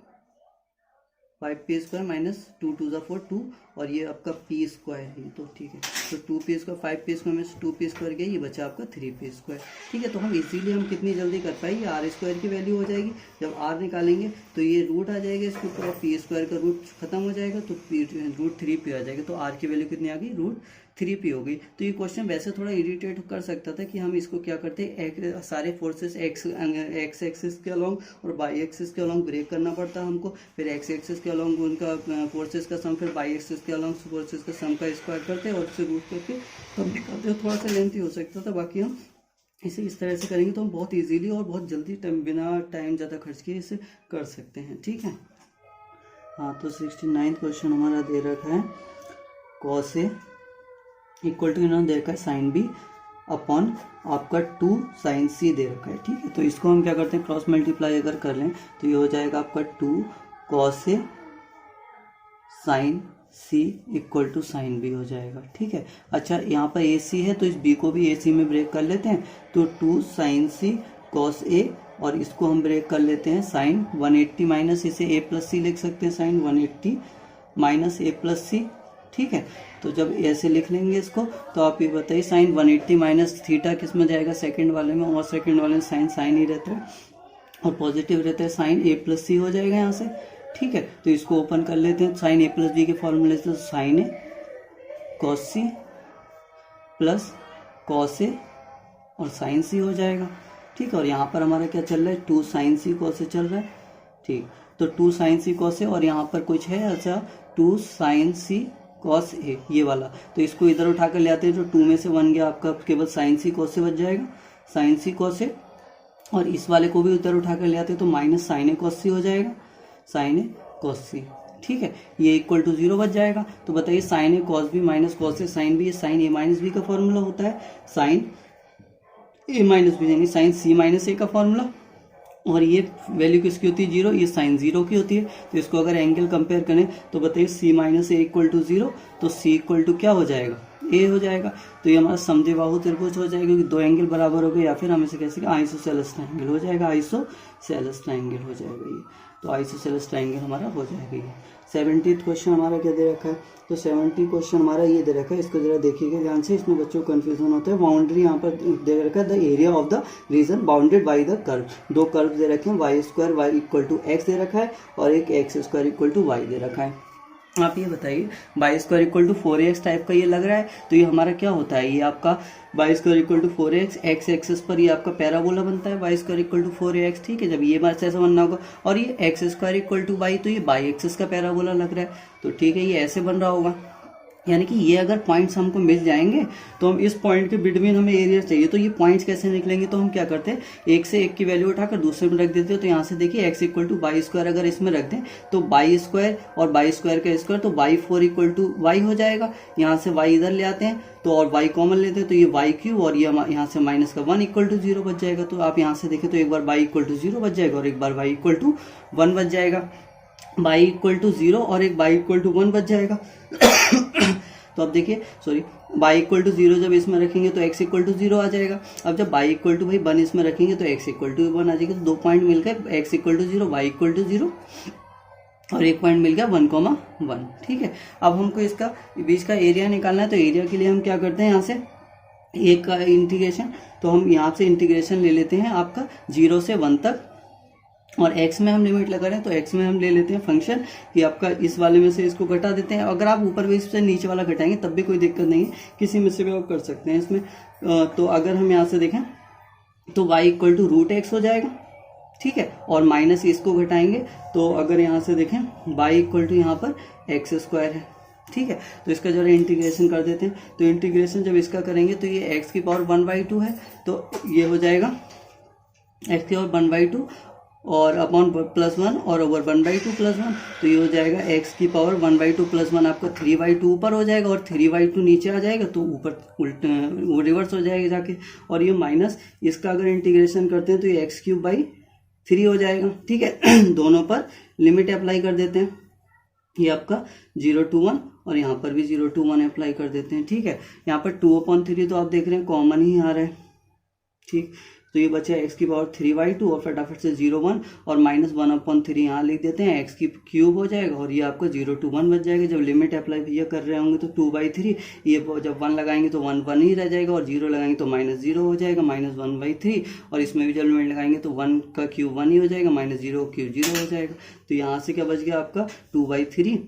5p स्क्वायर माइनस 2 टू 4 2, और ये आपका p स्क्वायर है, तो ठीक है। तो 2p स्क्वायर 5p स्क्वायर में 2p स्क्वायर गया, ये बचा आपका 3p स्क्वायर। ठीक है, तो हम इजीली हम कितनी जल्दी कर पाएंगे, आर स्क्वायर की वैल्यू हो जाएगी, जब आर निकालेंगे तो ये रूट आ जाएगा इसके ऊपर, और पी स्क्वायर का रूट खत्म हो जाएगा, तो रूट 3p आ जाएगा। तो आर की वैल्यू कितनी आ गई, रूट 3p हो गई। तो ये क्वेश्चन वैसे थोड़ा इरिटेट कर सकता था कि हम इसको क्या करते हैं, सारे फोर्सेस एक्स एक्सिस के अलॉन्ग और वाई एक्सिस के अलॉन्ग ब्रेक करना पड़ता है हमको, फिर एक्स एक्सिस के अलॉन्ग उनका फोर्सेस का सम, फिर वाई एक्सिस के अलॉन्ग फोर्सेस का सम का स्क्वायर करते हैं और उससे रूट करके तब निकालते हैं। थोड़ा सा लेंथी हो सकता था, बाकी हम इसे इस तरह से करेंगे तो हम बहुत इजीली और बहुत जल्दी बिना टाइम ज़्यादा खर्च किए इसे कर सकते हैं। ठीक है, हाँ, तो 69 क्वेश्चन हमारा दे रखा है, कॉस ए इक्वल टू इन्होंने दे रखा है साइन बी अपॉन आपका 2 साइन सी दे रखा है। ठीक है, तो इसको हम क्या करते हैं, क्रॉस मल्टीप्लाई अगर कर लें तो ये हो जाएगा आपका 2 cos a sine c equal to sine b हो जाएगा। ठीक है, अच्छा यहाँ पर ए सी है तो इस बी को भी ए सी में ब्रेक कर लेते हैं, तो 2 साइन सी कॉस ए, और इसको हम ब्रेक कर लेते हैं साइन 180 माइनस इसे ए प्लस सी लिख सकते हैं, साइन 180 माइनस ए प्लस सी। ठीक है, तो जब ऐसे लिख लेंगे इसको, तो आप ये बताइए साइन 180 माइनस थीटा किस में जाएगा, सेकंड वाले में, और सेकंड वाले में साइन साइन ही रहता है और पॉजिटिव रहता है, साइन ए प्लस सी हो जाएगा यहाँ से। ठीक है, तो इसको ओपन कर लेते हैं, साइन ए प्लस बी के फॉर्मूले से sign A cos C plus cos A और साइन सी हो जाएगा। ठीक है, और यहाँ पर हमारा क्या चल रहा है, 2 साइन सी कॉस ए चल रहा है। ठीक, तो 2 साइन सी कॉस ए, और यहाँ पर कुछ है, अच्छा 2 साइन सी कॉस ए ये वाला, तो इसको इधर उठा कर ले आते हैं, तो 2 में से 1 गया आपका, केवल साइन सी कॉस ए बच जाएगा, साइन सी कॉस ए, और इस वाले को भी उधर उठा कर ले आते हैं तो माइनस साइन ए कॉस सी हो जाएगा, साइन ए कॉस सी। ठीक है, ये इक्वल टू 0 बच जाएगा। तो बताइए sign A cos B minus cos a sine B, sign A minus B का फॉर्मूला होता है साइन ए माइनस बी, यानी साइन सी माइनस ए का फॉर्मूला, और ये वैल्यू किसकी होती है 0, ये साइन 0 की होती है। तो इसको अगर एंगल कंपेयर करें तो बताइए सी माइनस ए इक्वल टू 0, तो सी इक्वल टू क्या हो जाएगा, ए हो जाएगा। तो ये हमारा समद्विबाहु त्रिभुज हो जाएगा क्योंकि 2 एंगल बराबर हो गए, या फिर हम इसे कह सकते हैं आइसोसेलेस ट्रायंगल हो जाएगा, आइसोसेलेस ट्रायंगल हो जाएगा ये, तो आइसोसेलेस ट्रायंगल हमारा हो जाएगा ये। 70th क्वेश्चन हमारा क्या दे रखा है, तो 70 क्वेश्चन हमारा ये दे रखा है, इसको जरा देखिएगा ध्यान से, इसमें बच्चों को कंफ्यूजन होता है। बाउंड्री यहाँ पर दे रखा है, the area of the region bounded by the curve, 2 curve दे रखे हैं, Y square Y equal to X दे रखा है, और एक X square equal to Y दे रखा है। आप ये बताइए Y square equal to 4x type का ये लग रहा है, तो ये हमारा क्या होता है, ये आपका y square equal to 4x, x axis पर ये आपका पैराबोला बनता है, Y square equal to 4x। ठीक है, जब ये बात ऐसा बनना होगा, और ये x square equal to y, तो ये वाई एक्सिस का पैराबोला लग रहा है, तो ठीक है, ये ऐसे बन रहा होगा। यानी कि ये अगर पॉइंट्स हमको मिल जाएंगे तो हम इस पॉइंट के बिटवीन हमें एरिया चाहिए, तो ये पॉइंट्स कैसे निकलेंगे, तो हम क्या करते हैं, एक से एक की वैल्यू उठाकर दूसरे में रख देते हैं। तो यहाँ से देखिए x equal to y square अगर इसमें रख दें तो वाई स्क्वायर और वाई स्क्वायर का स्क्वायर, तो वाई 4 इक्वल टू वाई हो जाएगा। यहाँ से वाई इधर ले आते हैं तो और वाई कॉमन लेते हैं, तो ये वाई क्यूब, और ये यहाँ से माइनस का 1 इक्वल टू 0 बच जाएगा। तो आप यहाँ से देखें तो एक बार वाई इक्वल टू 0 बच जाएगा और एक बार वाई इक्वल टू 1 बच जाएगा। बाई इक्वल टू 0 और एक बाई इक्वल टू 1 बच जाएगा। तो अब देखिए सॉरी, बाई इक्वल टू 0 जब इसमें रखेंगे तो x इक्वल टू 0 आ जाएगा। अब जब बाई इक्वल टू भाई 1 इसमें रखेंगे तो x इक्वल टू 1 आ जाएगा। तो 2 पॉइंट मिल गए, x equal to 0, y equal to 0 और एक पॉइंट मिल गया 1,1। ठीक है, अब हमको इसका बीच का एरिया निकालना है। तो एरिया के लिए हम क्या करते हैं, यहाँ से एक का इंटीग्रेशन, तो हम यहाँ से इंटीग्रेशन ले लेते हैं आपका 0 से 1 तक, और x में हम लिमिट लगा रहे हैं तो x में हम ले लेते हैं फंक्शन कि आपका इस वाले में से इसको घटा देते हैं। अगर आप ऊपर बेस से नीचे वाला घटाएंगे तब भी कोई दिक्कत नहीं है, किसी में से भी आप कर सकते हैं इसमें। तो अगर हम यहाँ से देखें तो y equal to root x हो जाएगा। ठीक है, और माइनस इसको घटाएंगे तो अगर यहाँ से देखें y इक्वल टू यहाँ पर एक्स स्क्वायर है। ठीक है, तो इसका जरा इंटीग्रेशन कर देते हैं। तो इंटीग्रेशन जब इसका करेंगे तो ये x की पावर 1/2 है, तो ये हो जाएगा x की पावर 1/2 और अपॉन +1 और ओवर 1/2 +1, तो ये हो जाएगा x की पावर 1/2 +1 आपका 3/2 ऊपर हो जाएगा और 3/2 नीचे आ जाएगा, तो ऊपर उल्टा रिवर्स हो जाएगा जाके। और ये माइनस इसका अगर इंटीग्रेशन करते हैं तो ये x³/3 हो जाएगा। ठीक है, दोनों पर लिमिट अप्लाई कर देते हैं, ये आपका 0 to 1 और यहाँ पर भी 0 to 1 अप्लाई कर देते हैं। ठीक है, यहाँ पर 2/3 तो आप देख रहे हैं कॉमन ही आ रहा है। ठीक, तो ये बचा x की पावर 3/2 और फटाफट से 0 1 और -1/3 यहाँ लिख देते हैं, x³ हो जाएगा और ये आपका 0 to 1 बच जाएगा। जब लिमिट अप्लाई भैया कर रहे होंगे तो 2/3, ये जब 1 लगाएंगे तो 1 ही रह जाएगा और 0 लगाएंगे तो -0 हो जाएगा, -1/3, और इसमें भी जब लिमिट लगाएंगे तो 1 का क्यूब 1 ही हो जाएगा, -0 क्यूब 0 हो जाएगा। तो यहाँ से क्या बच गया आपका 2/3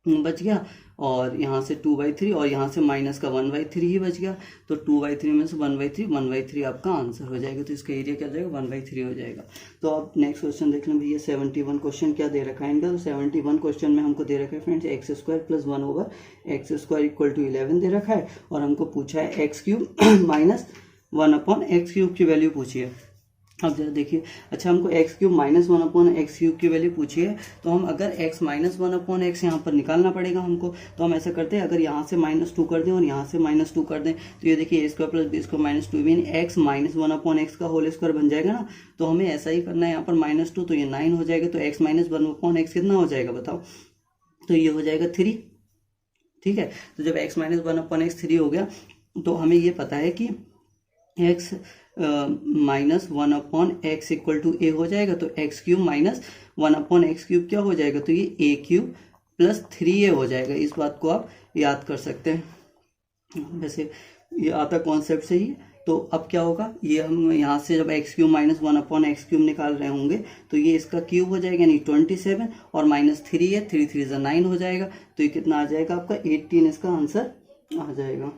बच गया, और यहाँ से 2/3 और यहाँ से माइनस का 1/3 ही बच गया। तो 2/3 में से 1/3 आपका आंसर हो जाएगा। तो इसका एरिया क्या हो जाएगा 1/3 हो जाएगा। तो अब नेक्स्ट क्वेश्चन देख लें भैया, 71 क्वेश्चन क्या दे रखा है इनका। तो 71 क्वेश्चन में हमको दे रखा है फ्रेंड्स x² + 1/x² = 11 दे रखा है, और हमको पूछा है x³ - 1/x³ की वैल्यू पूछी है। अब जरा देखिए, अच्छा हमको x³ - 1/x³ की वैल्यू पूछी है, तो हम अगर x - 1/x यहाँ पर निकालना पड़ेगा हमको। तो हम ऐसा करते हैं, अगर यहाँ से -2 कर दें और यहाँ से -2 कर दें तो ये देखिए a² + b² -2 यानी x - 1/x का होल स्क्वायर बन जाएगा ना। तो हमें ऐसा ही करना है, यहाँ पर -2 तो ये 9 हो जाएगा। तो x - 1/x कितना हो जाएगा बताओ, तो ये हो जाएगा 3। ठीक है, तो जब x - 1/x 3 हो गया तो हमें ये पता है कि x - 1/x = a हो जाएगा। तो x³ - 1/x³ क्या हो जाएगा, तो ये a³ + 3a हो जाएगा। इस बात को आप याद कर सकते हैं, वैसे ये आता कॉन्सेप्ट से ही। तो अब क्या होगा, ये हम यहाँ से जब x³ - 1/x³ निकाल रहे होंगे तो ये इसका क्यूब हो जाएगा, यानी 27 और -3 है, 3 3 9 हो जाएगा। तो ये कितना आ जाएगा आपका 18, इसका आंसर आ जाएगा।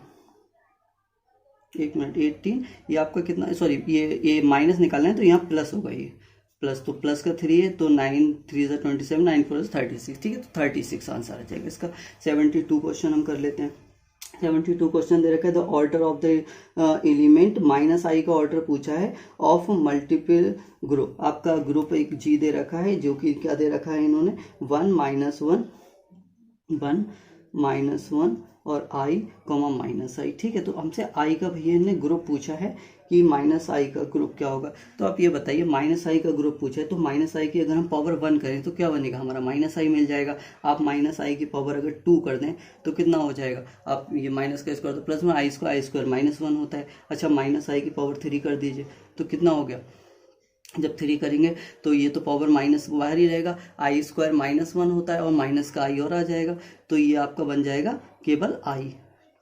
एक मिनट, 18 ये आपका कितना, सॉरी ये माइनस निकालना है तो यहाँ प्लस होगा, ये प्लस, तो प्लस का 3 है तो 9 3 27, 9 4 36। ठीक है, तो 36 आंसर आ जाएगा इसका। 72 क्वेश्चन हम कर लेते हैं। 72 क्वेश्चन दे रखा है, the order of the element -i का ऑर्डर पूछा है ऑफ मल्टीपल ग्रुप। आपका ग्रुप एक जी दे रखा है, जो कि क्या दे रखा है इन्होंने 1 - 1 और i, -i। ठीक है, तो हमसे i का भैया ने ग्रुप पूछा है कि -i का ग्रुप क्या होगा। तो आप ये बताइए, -i का ग्रुप पूछा है तो -i की अगर हम पावर 1 करें तो क्या बनेगा, हमारा -i मिल जाएगा। आप -i की पावर अगर 2 कर दें तो कितना हो जाएगा, आप ये माइनस का स्क्वायर तो प्लस में i² -1 होता है। अच्छा, -i की पावर 3 कर दीजिए तो कितना हो गया, जब 3 करेंगे तो ये तो पावर माइनस बाहर ही रहेगा, i² -1 होता है और माइनस का i और आ जाएगा, तो ये आपका बन जाएगा केवल i।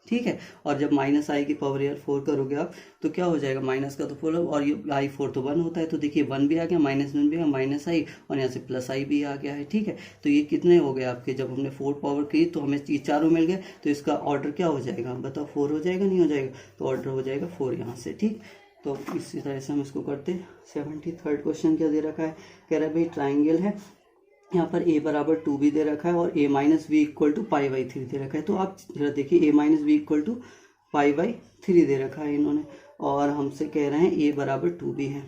ठीक है, और जब -i की पावर यार 4 करोगे आप तो क्या हो जाएगा, माइनस का तो 4 और ये i4 तो 1 होता है, तो देखिए 1 भी आ गया, -1 भी आ गया, -i और यहाँ से +i भी आ गया है। ठीक है, तो ये कितने हो गए आपके, जब हमने 4 पावर की तो हमें ये चारों मिल गए, तो इसका ऑर्डर क्या हो जाएगा बताओ, 4 हो जाएगा नहीं हो जाएगा, तो ऑर्डर हो जाएगा 4 यहाँ से। ठीक, तो इसी तरह से हम इसको करते हैं। 73rd क्वेश्चन क्या दे रखा है, कह रहा है भाई ट्राइंगल है, यहाँ पर a = 2b दे रखा है और a - b = π/3 दे रखा है। तो आप जरा देखिए, a - b = π/3 दे रखा है इन्होंने, और हमसे कह रहे हैं a = 2b है।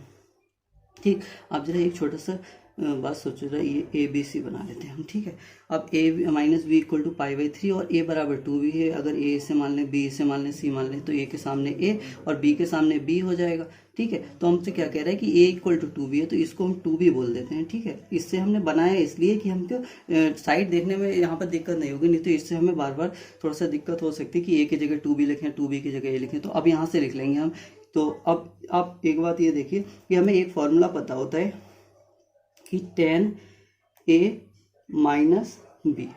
ठीक, आप जरा एक छोटा सा बात सोच रहा है, ये ए बी सी बना लेते हैं हम, ठीक है। अब A minus B equal to pi by 3 और ए बराबर 2 भी है। अगर ए से मान लें, बी से मान लें, सी मान लें, तो ए के सामने ए और बी के सामने बी हो जाएगा, ठीक है। तो हमसे क्या कह रहा है कि ए इक्वल टू 2 भी है, तो इसको हम 2 भी बोल देते हैं, ठीक है। इससे हमने बनाया इसलिए कि हमको साइड देखने में यहाँ पर दिक्कत नहीं होगी, नहीं तो इससे हमें बार बार थोड़ा सा दिक्कत हो सकती है कि ए की जगह 2 भी लिखें, 2 बी की जगह ए लिखें। तो अब यहाँ से लिख लेंगे हम। तो अब आप एक बात ये देखिए कि हमें एक फॉर्मूला पता होता है कि tan a माइनस बी,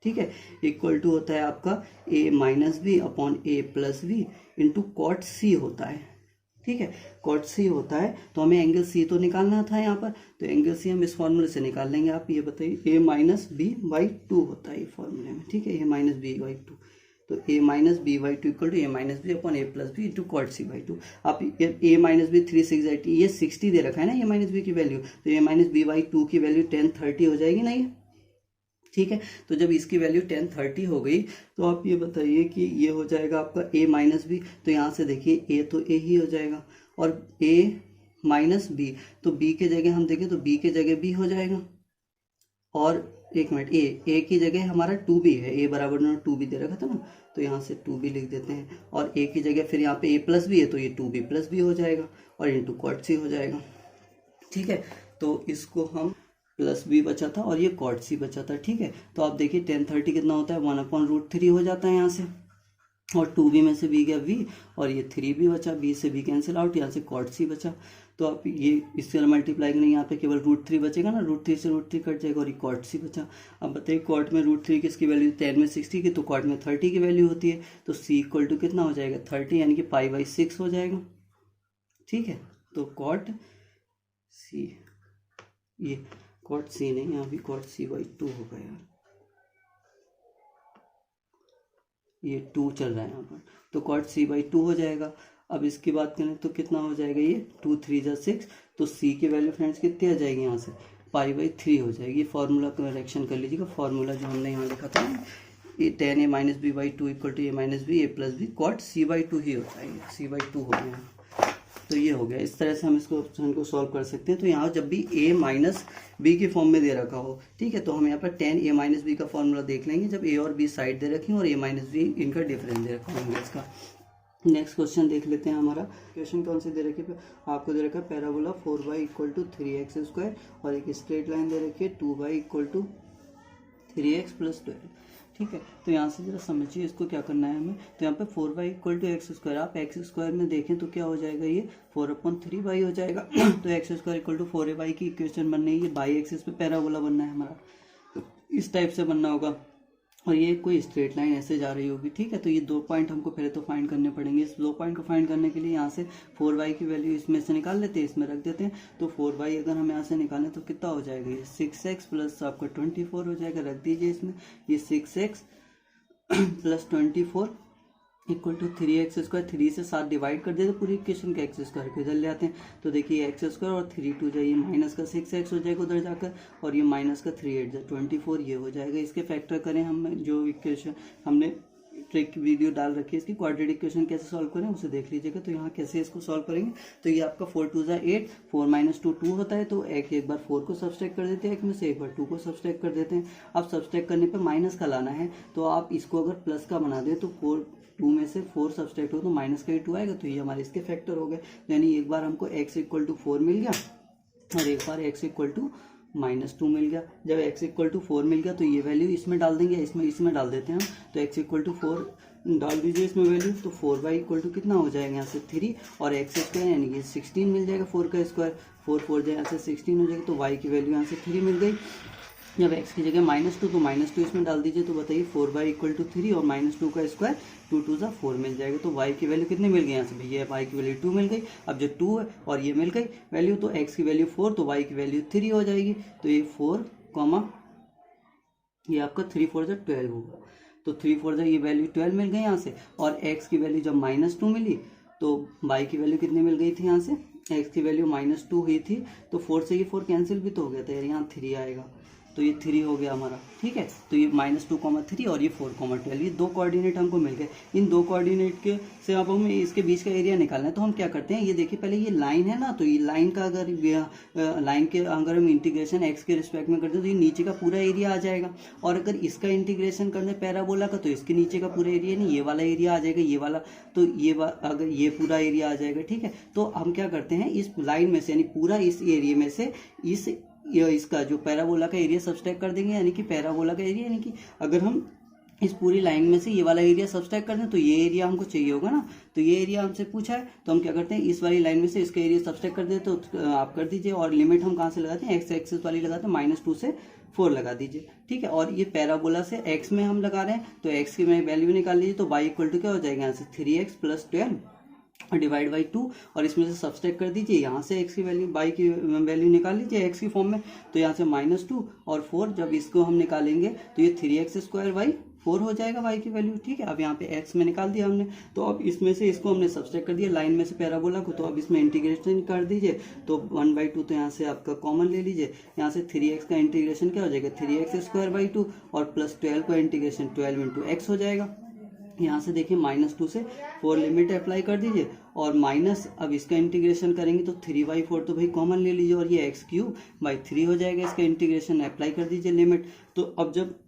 ठीक है, इक्वल टू होता है आपका a minus b upon a plus b into cot c होता है, ठीक है। कॉट सी होता है, तो हमें एंगल सी तो निकालना था यहाँ पर, तो एंगल सी हम इस फॉर्मूले से निकाल लेंगे। आप ये बताइए, a माइनस बी बाई 2 होता है ये फॉर्मूले में, ठीक है, a माइनस बी बाई 2। तो a minus b by 2 equal to a minus b upon a plus b into cot c by 2। आप a माइनस बी 3 6 80, ये 60 दे रखा है ना a माइनस बी की वैल्यू, तो a माइनस बी बाई 2 की वैल्यू 10 30 हो जाएगी ना ये, ठीक है। तो जब इसकी वैल्यू 10 30 हो गई, तो आप ये बताइए कि ये हो जाएगा आपका a माइनस बी। तो यहाँ से देखिए a तो a ही हो जाएगा, और a माइनस बी, तो b के जगह हम देखें तो b के जगह b हो जाएगा, और एक मिनट, a की जगह हमारा 2 भी है, a बराबर 2 भी दे रखा था ना, तो यहाँ से 2 भी लिख देते हैं। और a की जगह फिर यहाँ पे a प्लस भी है, तो ये 2b प्लस भी हो जाएगा और इंटू कॉट सी हो जाएगा, ठीक है। तो इसको हम प्लस बी बचा था और ये कॉट सी बचा था, ठीक है। तो आप देखिए 10 30 कितना होता है, 1/√3 हो जाता है यहाँ से, और 2b में से b गया v, और ये 3b बचा, b से b कैंसिल आउट, यहाँ से कॉट सी बचा। तो आप ये इससे मल्टीप्लाई करेंगे, यहाँ पे केवल √3 बचेगा ना, √3 से √3 कट जाएगा और ये कॉट सी बचा। अब बताइए कॉट में √3 किसकी वैल्यू, 10 में 60 की, तो कॉट में 30 की वैल्यू होती है, तो c इक्वल टू कितना हो जाएगा 30, यानी कि पाई बाई 6 हो जाएगा, ठीक है। तो कॉट सी, ये कॉट सी नहीं, यहाँ भी कॉट सी बाई 2 होगा यार, ये 2 चल रहा है यहाँ पर, तो कॉट सी बाई 2 हो जाएगा। अब इसकी बात करें तो कितना हो जाएगा, ये 2 3 जा 6, तो सी की वैल्यू फ्रेंड्स कितनी आ जाएगी, यहाँ से पाई बाई 3 हो जाएगी। फार्मूला करेक्शन कर लीजिएगा, फार्मूला जो हमने यहाँ लिखा था ये tan a minus b by 2 equal to a minus b a plus b cot c by 2 ही होता है, सी बाई 2 हो गया। तो ये हो गया, इस तरह से हम इसको ऑप्शन को सॉल्व कर सकते हैं। तो यहाँ जब भी a माइनस बी के फॉर्म में दे रखा हो, ठीक है, तो हम यहाँ पर tan a माइनस बी का फॉर्मूला देख लेंगे जब a और b साइड दे रखी और a माइनस बी इनका डिफरेंस दे रखा होंगे इसका। नेक्स्ट क्वेश्चन देख लेते हैं। हमारा क्वेश्चन कौन से दे रखे, आपको दे रखा है parabola 4y equal to 3x² और एक स्ट्रेट लाइन दे रखी है 2y equal to 3x plus 12, ठीक है। तो यहाँ से जरा समझिए इसको क्या करना है हमें। तो यहाँ पे 4y इक्वल टू x², आप x² में देखें तो क्या हो जाएगा, ये 4/3y हो जाएगा। तो x² इक्वल टू 4ay की इक्वेशन बननी है, ये बाई एक्सिस पे पैराबोला बनना है हमारा, तो इस टाइप से बनना होगा, और ये कोई स्ट्रेट लाइन ऐसे जा रही होगी, ठीक है। तो ये 2 पॉइंट हमको पहले तो फाइंड करने पड़ेंगे। इस 2 पॉइंट को फाइंड करने के लिए यहाँ से 4y की वैल्यू इसमें से निकाल लेते हैं, इसमें रख देते हैं। तो 4y अगर हम यहाँ से निकालें तो कितना हो जाएगा, ये 6x प्लस आपका 24 हो जाएगा, रख दीजिए इसमें। ये 6x plus 24 equal to 3x², 3 से 7 डिवाइड कर दे तो पूरी इक्वेशन का x² के इधर ले आते हैं। तो देखिए x² और 3 2 जाइए, माइनस का 6x हो जाएगा उधर जाकर, और ये माइनस का 3 8 24 ये हो जाएगा। इसके फैक्टर करें हम, जो इक्वेशन हमने ट्रिक वीडियो डाल रखी है इसकी क्वाड्रेटिक इक्वेशन कैसे सॉल्व करें उसे देख लीजिएगा। तो यहाँ कैसे इसको सॉल्व करेंगे, तो ये आपका 4 2 8, 4 माइनस 2 2 होता है, तो एक बार 4 को सब्सट्रैक्ट कर देते हैं, एक में से एक बार 2 को सब्सट्रैक्ट कर देते हैं। अब सब्सट्रैक्ट करने पे माइनस का लाना है, तो आप इसको अगर प्लस का बना दें तो 2 में से 4 सब्सट्रैक्ट हो तो माइनस का ही 2 आएगा, तो ये हमारे इसके फैक्टर हो गए। यानी एक बार हमको x इक्वल टू 4 मिल गया और एक बार x इक्वल टू -2 मिल गया। जब x इक्वल टू 4 मिल गया तो ये वैल्यू इसमें डाल देंगे, इसमें डाल देते हैं हम। तो x इक्वल टू 4 डाल दीजिए इसमें वैल्यू, तो 4y इक्वल टू कितना हो जाएगा यहाँ से 3 और x² यानी कि 16 मिल जाएगा, 4 का स्क्वायर, 4 4 जाए यहाँ से 16 हो जाएगा, तो y की वैल्यू यहाँ से 3 मिल गई। जब x की जगह -2 तो -2 इसमें डाल दीजिए, तो बताइए 4y इक्वल टू 3 और -2 का स्क्वायर 2 2 जा 4 मिल जाएगा। तो y की वैल्यू कितनी मिल गई यहाँ से भैया, y की वैल्यू 2 मिल गई। अब जो 2 है और ये मिल गई वैल्यू, तो x की वैल्यू 4 तो y की वैल्यू 3 हो जाएगी। तो ये 4, ये आपका 3 4 जा 12 होगा। तो 3 4 जा ये वैल्यू 12 मिल गई यहाँ से, और x की वैल्यू जब -2 मिली तो y की वैल्यू कितनी मिल गई थी यहाँ से, x की वैल्यू -2 हुई थी, तो 4 से ये 4 कैंसिल भी तो हो गया था यार, यहाँ 3 आएगा। तो ये 3 हो गया हमारा, ठीक है। तो ये -2,3 और ये 4,12, ये 2 कोऑर्डिनेट हमको मिल गए। इन 2 कोऑर्डिनेट के से अब हमें इसके बीच का एरिया निकालना है। तो हम क्या करते हैं, ये देखिए पहले ये लाइन है ना, तो ये लाइन का अगर लाइन के अगर हम इंटीग्रेशन एक्स के रिस्पेक्ट में करते हैं तो ये नीचे का पूरा एरिया आ जाएगा। और अगर इसका इंटीग्रेशन करना है पैराबोला का, तो इसके नीचे का पूरा एरिया नहीं, ये वाला एरिया आ जाएगा, ये वाला, तो अगर ये पूरा एरिया आ जाएगा, ठीक है। तो हम क्या करते हैं, इस लाइन में से यानी पूरा इस एरिया में से इसका जो पैराबोला का एरिया सब्सट्रैक्ट कर देंगे, यानी कि पैराबोला का एरिया, यानी कि अगर हम इस पूरी लाइन में से ये वाला एरिया सब्सट्रैक्ट कर दें तो ये एरिया हमको चाहिए होगा ना। तो ये एरिया हमसे पूछा है, तो हम क्या करते हैं, इस वाली लाइन में से इसका एरिया सब्सट्रैक्ट कर दें। तो आप कर दीजिए, और लिमिट हम कहाँ से लगाते हैं, एक्स एक्सिस वाली लगाते हैं, -2 से 4 लगा दीजिए, ठीक है। और ये पैराबोला से एक्स में हम लगा रहे हैं, तो एक्स की मैं वैल्यू निकाल लीजिए। तो y इक्वल टू क्या हो जाएगा, यहाँ से 3x + 12 डिवाइड बाई 2, और इसमें से सब्सट्रैक्ट कर दीजिए, यहाँ से x की वैल्यू, y की वैल्यू निकाल लीजिए x की फॉर्म में। तो यहाँ से -2 और 4, जब इसको हम निकालेंगे तो ये 3x² बाई 4 हो जाएगा y की वैल्यू, ठीक है। अब यहाँ पे x में निकाल दिया हमने, तो अब इसमें से इसको हमने सब्सट्रैक्ट कर दिया लाइन में से पैराबोला को। तो अब इसमें इंटीग्रेशन कर दीजिए, तो 1/2 तो यहाँ से आपका कॉमन ले लीजिए। यहाँ से 3x का इंटीग्रेशन क्या हो जाएगा, 3x² बाई 2, और +12 का इंटीग्रेशन 12 × x हो जाएगा। यहाँ से देखिए -2 से 4 लिमिट अप्लाई कर दीजिए, और माइनस अब इसका इंटीग्रेशन करेंगे तो 3/4 तो भाई कॉमन ले लीजिए, और ये x³/3 हो जाएगा। इसका इंटीग्रेशन अप्लाई कर दीजिए लिमिट। तो अब जब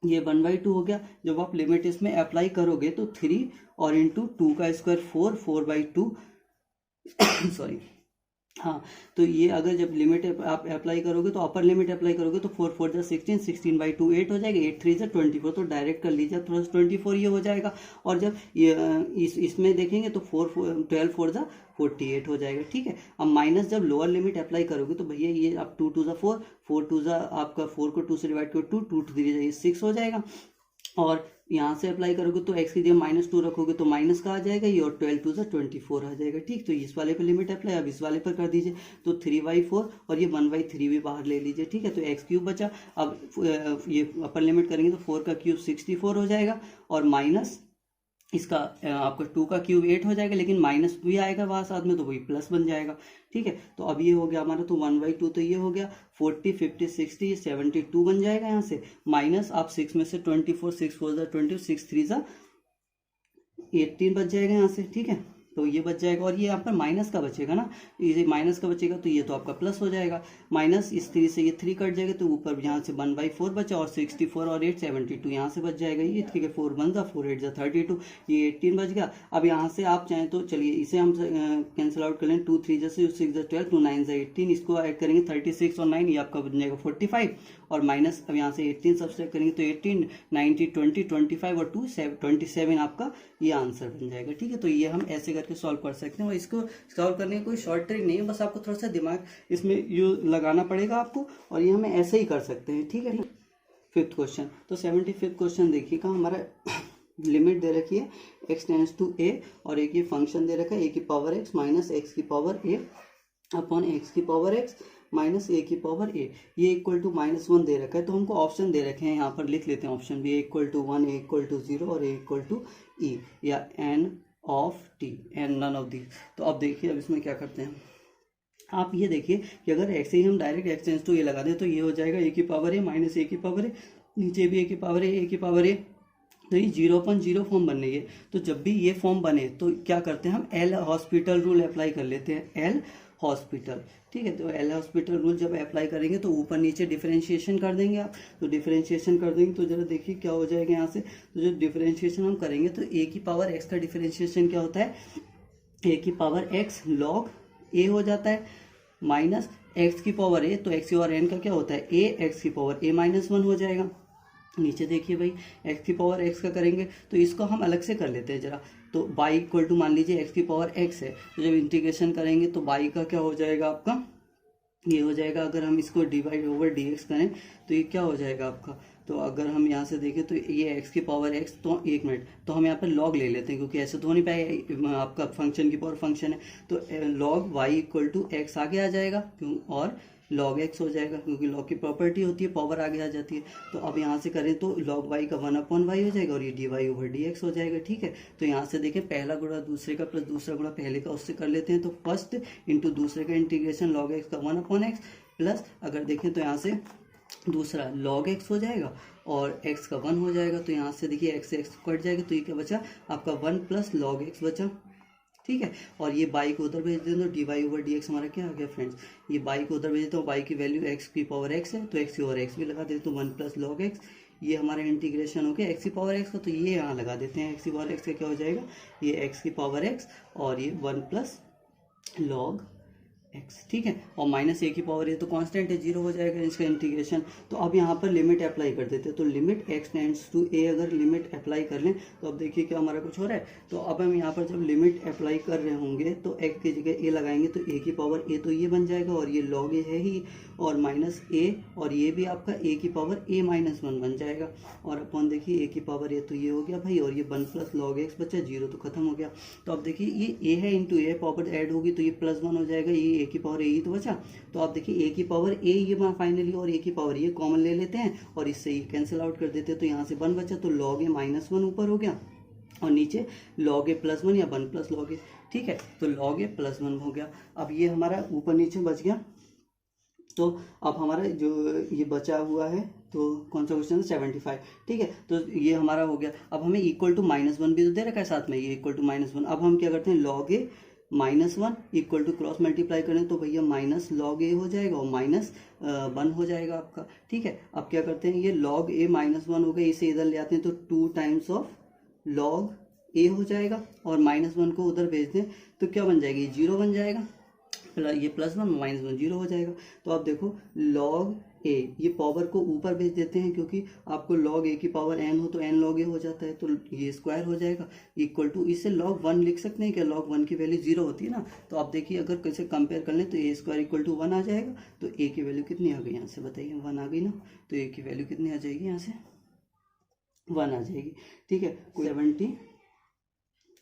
ये 1/2 हो गया, जब आप लिमिट इसमें अप्लाई करोगे तो 3 और इंटू 2 का स्क्वायर 4/2 सॉरी, हाँ। तो ये अगर जब लिमिट आप अप्लाई करोगे तो अपर लिमिट अप्लाई करोगे तो 4 4 16, 16/2 8 हो जाएगा, 8 3 24, तो डायरेक्ट कर लीजिए प्लस 24 ये हो जाएगा। और जब ये इसमें देखेंगे तो 12 4 48 हो जाएगा, ठीक है। अब माइनस जब लोअर लिमिट अप्लाई करोगे तो भैया ये अब 2 2 4, 4 2 आपका 4 को 2 से डिवाइड करो 2, 2 3 6 हो जाएगा। और यहाँ से अप्लाई करोगे तो x की जगह -2 रखोगे तो माइनस का आ जाएगा ये, और 12 2 24 आ जाएगा, ठीक। तो इस वाले पे लिमिट अप्लाई, अब इस वाले पर कर दीजिए, तो 3/4 और ये 1/3 भी बाहर ले लीजिए, ठीक है। तो x³ बचा। अब ये अपर लिमिट करेंगे तो 4 का क्यूब 64 हो जाएगा, और माइनस इसका आपका 2 का क्यूब 8 हो जाएगा, लेकिन माइनस भी आएगा वहाँ साथ में, तो वही प्लस बन जाएगा, ठीक है। तो अब ये हो गया हमारा, तो 1/2 तो ये हो गया, 40 50 60 72 बन जाएगा यहाँ से। माइनस आप 6 में से 24, 6 4 20, 6 3 18 बच जाएगा यहाँ से, ठीक है। तो ये बच जाएगा, और ये यहाँ पर माइनस का बचेगा ना, ये माइनस का बचेगा तो ये तो आपका प्लस हो जाएगा। माइनस इस 3 से ये 3 कट जाएगा, तो ऊपर यहाँ से 1/4 बचा, और 64 और 8 72 यहाँ से बच जाएगा ये, ठीक है। 4 1 4 8 32, ये 18 बच गया। अब यहाँ से आप चाहें तो चलिए इसे हम कैंसिल आउट कर लें, 2 3 6 12, 2 9 18, इसको ऐड करेंगे 36 और 9, ये आपका बन जाएगा 45, और माइनस अब यहाँ से 18 सब्सट्रैक्ट करेंगे तो 18 90 20 25 और 2 27 आपका ये आंसर बन जाएगा, ठीक है। तो ये हम ऐसे करके सॉल्व कर सकते हैं, और इसको सॉल्व करने की कोई शॉर्ट ट्रिक नहीं है, बस आपको थोड़ा सा दिमाग इसमें यूज लगाना पड़ेगा आपको, और ये हम ऐसे ही कर सकते हैं, ठीक है ना। 5th क्वेश्चन, तो 75th क्वेश्चन देखिएगा, हमारा लिमिट दे रखी है x टेंड्स टू a, और एक ये फंक्शन दे रखा है a⁻x माइनस x की पावर a अपॉन x की पावर x माइनस a की पावर a, ये इक्वल टू -1 दे रखा है। तो हमको ऑप्शन दे रखे हैं, यहाँ पर लिख लेते हैं ऑप्शन भी, a equal to 1, a equal to 0 और a इक्वल टू e या n of t, and none of the. तो अब देखिए अब इसमें क्या करते हैं, आप ये देखिए कि अगर ऐसे ही हम direct x tends to a लगा दें तो ये हो जाएगा a की पावर a माइनस a की पावर a, नीचे भी a की पावर a, तो ये 0/0 फॉर्म बनने है। तो जब भी ये फॉर्म बने तो क्या करते हैं, हम एल हॉस्पिटल रूल अप्लाई कर लेते हैं, एल हॉस्पिटल, ठीक है। तो एल हॉस्पिटल रूल जब अप्लाई करेंगे तो ऊपर नीचे डिफरेंशिएशन कर देंगे आप, तो डिफरेंशिएशन कर देंगे तो जरा देखिए क्या हो जाएगा यहाँ से। तो जब डिफरेंशिएशन हम करेंगे तो a की पावर x का डिफरेंशिएशन क्या होता है, a की पावर x log a हो जाता है, माइनस x की पावर a, तो x और n का क्या होता है a, x की पावर a-1 हो जाएगा। नीचे देखिए भाई x की पावर x का करेंगे तो इसको हम अलग से कर लेते हैं जरा, तो y इक्वल टू मान लीजिए x की पावर x है, तो जब इंटीग्रेशन करेंगे तो y का क्या हो जाएगा आपका, ये हो जाएगा, अगर हम इसको डिवाइड ओवर dx करें तो ये क्या हो जाएगा आपका। तो अगर हम यहाँ से देखें तो ये x की पावर x, तो 1 मिनट, तो हम यहाँ पर log ले लेते हैं क्योंकि ऐसे तो हो नहीं पाएगा, आपका फंक्शन की पावर फंक्शन है, तो log y equal to x आगे आ जाएगा क्यों, और log x हो जाएगा क्योंकि log की प्रॉपर्टी होती है पावर आगे आ जाती है। तो अब यहाँ से करें तो log y का 1/y हो जाएगा और ये dy ओवर dx हो जाएगा, ठीक है। तो यहाँ से देखें पहला गुणा दूसरे का प्लस दूसरा गुणा पहले का, उससे कर लेते हैं। तो फर्स्ट इंटू दूसरे का इंटीग्रेशन log x का 1/x प्लस, अगर देखें तो यहाँ से दूसरा log x हो जाएगा और x का 1 हो जाएगा। तो यहाँ से देखिए x से x कट जाएगा, तो ये क्या बचा आपका 1 प्लस लॉग एक्स बचा, ठीक है। और ये बाई को उधर भेज दें तो d y over d x हमारा क्या आ गया फ्रेंड्स, ये बाई को उधर भेज देते हो, बाई की वैल्यू एक्स की पावर एक्स है तो एक्स की पावर एक्स भी लगा देते तो 1 प्लस लॉग एक्स, ये हमारा इंटीग्रेशन हो गया एक्स की पावर एक्स का, तो ये यहाँ लगा देते हैं एक्स की पावर एक्स का क्या हो जाएगा, ये एक्स की पावर एक्स और ये 1 प्लस लॉग एक्स, ठीक है। और माइनस ए की पावर ये तो कांस्टेंट है, 0 हो जाएगा इसका इंटीग्रेशन। तो अब यहाँ पर लिमिट अप्लाई कर देते हैं, तो लिमिट एक्स टेंड्स टू ए अगर लिमिट अप्लाई कर लें तो अब देखिए क्या हमारा कुछ हो रहा है। तो अब हम यहाँ पर जब लिमिट अप्लाई कर रहे होंगे तो एक्स की जगह ए लगाएंगे तो ए की पावर ए तो ये बन जाएगा और ये लॉग ए है ही, और माइनस ए और ये भी आपका ए की पावर ए माइनस 1 बन जाएगा। और अपन देखिए ए की पावर ए तो ये हो गया भाई, और ये 1 प्लस लॉग एक्स बचा, 0 तो खत्म हो गया। तो अब देखिए ये ए है इंटू ए पावर ऐड होगी तो ये +1 हो जाएगा, ये ए की पावर ए ही तो बचा। तो आप देखिए ए की पावर ए ये फाइनली और ए की पावर ये कॉमन ले लेते हैं और इससे ये कैंसिल आउट कर देते हैं, तो यहाँ से 1 बचा, तो लॉग ए -1 ऊपर हो गया और नीचे लॉग ए +1 या 1 प्लस लॉग ए, ठीक है। तो लॉग ए +1 हो गया। अब ये हमारा ऊपर नीचे बच गया। तो अब हमारा जो ये बचा हुआ है तो कौन सा क्वेश्चन है 75, ठीक है। तो ये हमारा हो गया। अब हमें इक्वल टू -1 भी तो दे रखा है साथ में, ये इक्वल टू -1। अब हम क्या करते हैं, log a -1 equal to cross multiply करें तो भैया माइनस लॉग ए हो जाएगा और -1 हो जाएगा आपका, ठीक है। अब क्या करते हैं, ये लॉग ए -1 हो गया, इसे इधर ले आते हैं तो 2 टाइम्स ऑफ लॉग ए हो जाएगा और -1 को उधर भेज दें तो क्या बन जाएगी, 0 बन जाएगा, ये +1 -1 0 हो जाएगा। तो आप देखो लॉग ए, ये पावर को ऊपर भेज देते हैं क्योंकि आपको लॉग ए की पावर n हो तो n लॉग ए हो जाता है, तो ये स्क्वायर हो जाएगा इक्वल टू, इससे log 1 लिख सकते हैं क्या, log 1 की वैल्यू 0 होती है ना। तो आप देखिए अगर कैसे कंपेयर कर लें तो ए स्क्वायर इक्वल टू 1 आ जाएगा। तो ए की वैल्यू कितनी आ गई यहाँ से बताइए, 1 आ गई ना। तो ए की वैल्यू कितनी आ जाएगी, यहाँ से 1 आ जाएगी, ठीक है।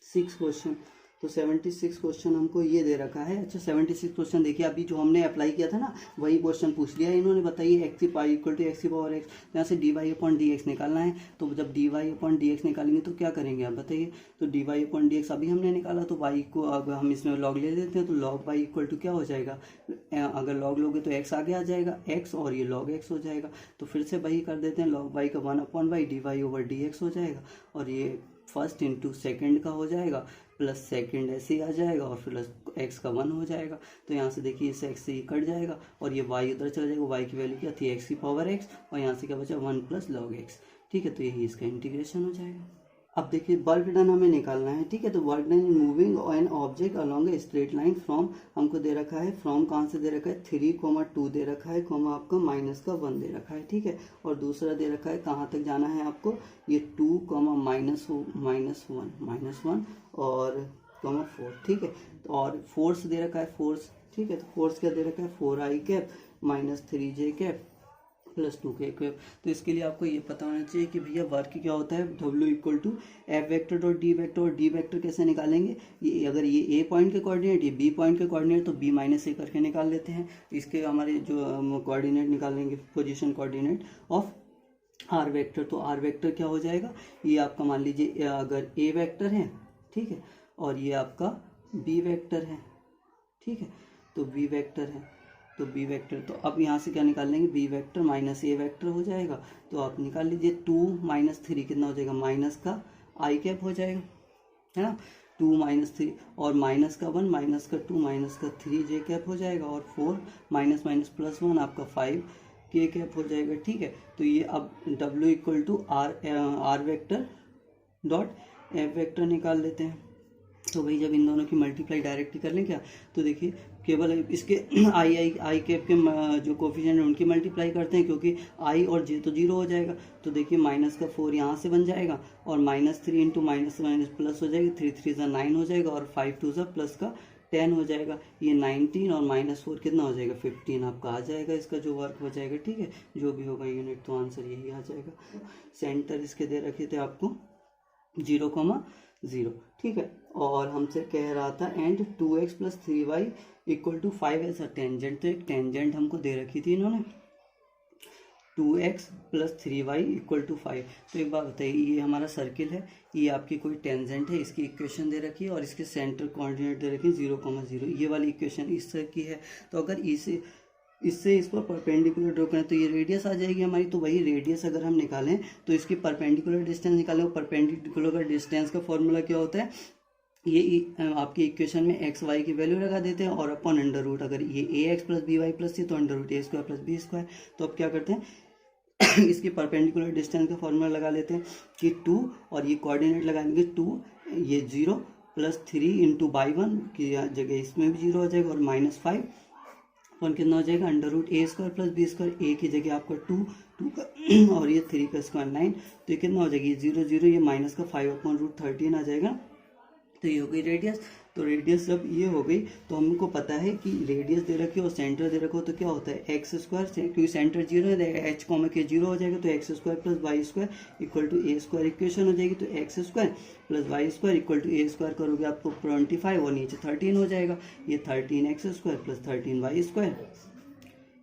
76 क्वेश्चन, तो 76 क्वेश्चन हमको ये दे रखा है। अच्छा 76 क्वेश्चन देखिए, अभी जो हमने अप्लाई किया था ना वही क्वेश्चन पूछ लिया इन्होंने। बताइए एक्स की पाई इक्वल टू एक्स की पावर एक्स, यहाँ से dy अपॉन डी एक्स निकालना है। तो जब dy अपॉन डी एक्स निकालेंगे तो क्या करेंगे आप बताइए। तो dy अपॉन डी एक्स अभी हमने निकाला, तो y को अगर हम इसमें लॉग ले लेते हैं तो लॉग y इक्वल टू क्या हो जाएगा, अगर लॉग लोगे तो x आगे आ जाएगा x और ये लॉग x हो जाएगा। तो फिर से वही कर देते हैं, लॉग y का 1 upon y dy over d x हो जाएगा और ये फर्स्ट इंटू सेकेंड का हो जाएगा प्लस सेकेंड ऐसे ही आ जाएगा और प्लस एक्स का 1 हो जाएगा। तो यहाँ से देखिए इस एक्स से ही कट जाएगा और ये वाई उधर चला जाएगा, वाई की वैल्यू क्या थी एक्स की पावर एक्स और यहाँ से क्या बचा 1 प्लस लॉग एक्स, ठीक है। तो यही इसका इंटीग्रेशन हो जाएगा। अब देखिए वर्क डन हमें निकालना है, ठीक है। तो work done in moving an object along a straight line from, हमको दे रखा है फ्रॉम कहाँ से दे रखा है 3,2 दे रखा है, कॉमा आपका -1 दे रखा है, ठीक है। और दूसरा दे रखा है कहाँ तक जाना है आपको, ये 2, -1 और -4, ठीक है। और फोर्स दे रखा है फोर्स, ठीक है। तो फोर्स क्या दे रखा है 4i cap -3j cap plus 2k cap. तो इसके लिए आपको ये पता होना चाहिए कि भैया वर्क क्या होता है, W equal to f vector dot d vector. और डी वेक्टर कैसे निकालेंगे, ये अगर ये ए पॉइंट के कोऑर्डिनेट ये बी पॉइंट के कोऑर्डिनेट तो b -a करके निकाल लेते हैं। इसके हमारे जो कोऑर्डिनेट निकालेंगे position coordinate of r vector, तो आर वेक्टर क्या हो जाएगा, ये आपका मान लीजिए अगर ए वेक्टर है, ठीक है, और ये आपका बी वेक्टर है, ठीक है। तो बी वेक्टर है तो बी वेक्टर, तो अब यहाँ से क्या निकाल लेंगे, बी वेक्टर माइनस ए वेक्टर हो जाएगा। तो आप निकाल लीजिए 2 - 3 कितना हो जाएगा, माइनस का आई कैप हो जाएगा, है ना। 2 - 3 और माइनस का 1 माइनस का 2 माइनस का 3 जे कैप हो जाएगा और 4 -+1 आपका 5 के कैप हो जाएगा, ठीक है। तो ये अब W equal to r vector dot f vector निकाल लेते हैं। तो भाई जब इन दोनों की मल्टीप्लाई डायरेक्टली कर लें क्या, तो देखिए केवल इसके आई कैप के जो कोफिशिएंट है उनकी मल्टीप्लाई करते हैं क्योंकि आई और जे तो 0 हो जाएगा। तो देखिए -4 यहाँ से बन जाएगा और -3 इंटू माइनस प्लस हो जाएगी, 3 3 9 हो जाएगा और 5 2 प्लस का 10 हो जाएगा। ये 19 और -4 कितना हो जाएगा 15 आपका आ जाएगा, इसका जो वर्क हो जाएगा, ठीक है। जो भी होगा यूनिट तो आंसर यही आ जाएगा। सेंटर इसके दे रखे थे आपको 0,0, ठीक है। और हमसे कह रहा था and 2x + 3y = 5 as a tangent. तो एक टेंजेंट हमको दे रखी थी इन्होंने 2x + 3y = 5। तो एक बात बताइए, ये हमारा सर्किल है, ये आपकी कोई टेंजेंट है, इसकी इक्वेशन दे रखी है और इसके सेंटर कोऑर्डिनेट दे रखी है 0,0। ये वाली इक्वेशन इस तरह की है। तो अगर इसे इससे इस पर परपेंडिकुलर ड्रॉ करें तो ये रेडियस आ जाएगी हमारी। तो वही रेडियस अगर हम निकालें तो इसकी परपेंडिकुलर डिस्टेंस निकालें, और परपेंडिकुलर डिस्टेंस का फॉर्मूला क्या होता है, ये आपकी इक्वेशन में एक्स वाई की वैल्यू लगा देते हैं और अपन अंडर रूट, अगर ये A X plus B Y plus C तो under root A square plus B square. तो अब क्या करते हैं इसकी परपेंडिकुलर डिस्टेंस का फॉर्मूला लगा लेते हैं कि 2, और ये कोऑर्डिनेट लगाएंगे 2, ये 0 प्लस 3 इंटू बाई 1 की जगह इसमें भी 0 हो जाएगा, और -5 और कितना हो जाएगा under root A square plus B square, ए की जगह आपका 2 का और ये 3 का स्क्वायर 9, तो ये कितना हो जाएगी 0 0, ये माइनस का 5/√13 आ जाएगा। तो ये हो गई रेडियस। तो रेडियस जब ये हो गई तो हमको पता है कि रेडियस दे रखी हो और सेंटर दे रखो तो क्या होता है एक्स स्क्वायर, क्योंकि सेंटर 0 है एच कॉमा के 0 हो जाएगा, तो x square plus y square equal to a square equation हो जाएगी। तो x square plus y square equal to a square करोगे आपको 25 और नीचे 13 हो जाएगा, ये 13 x square plus 13 y square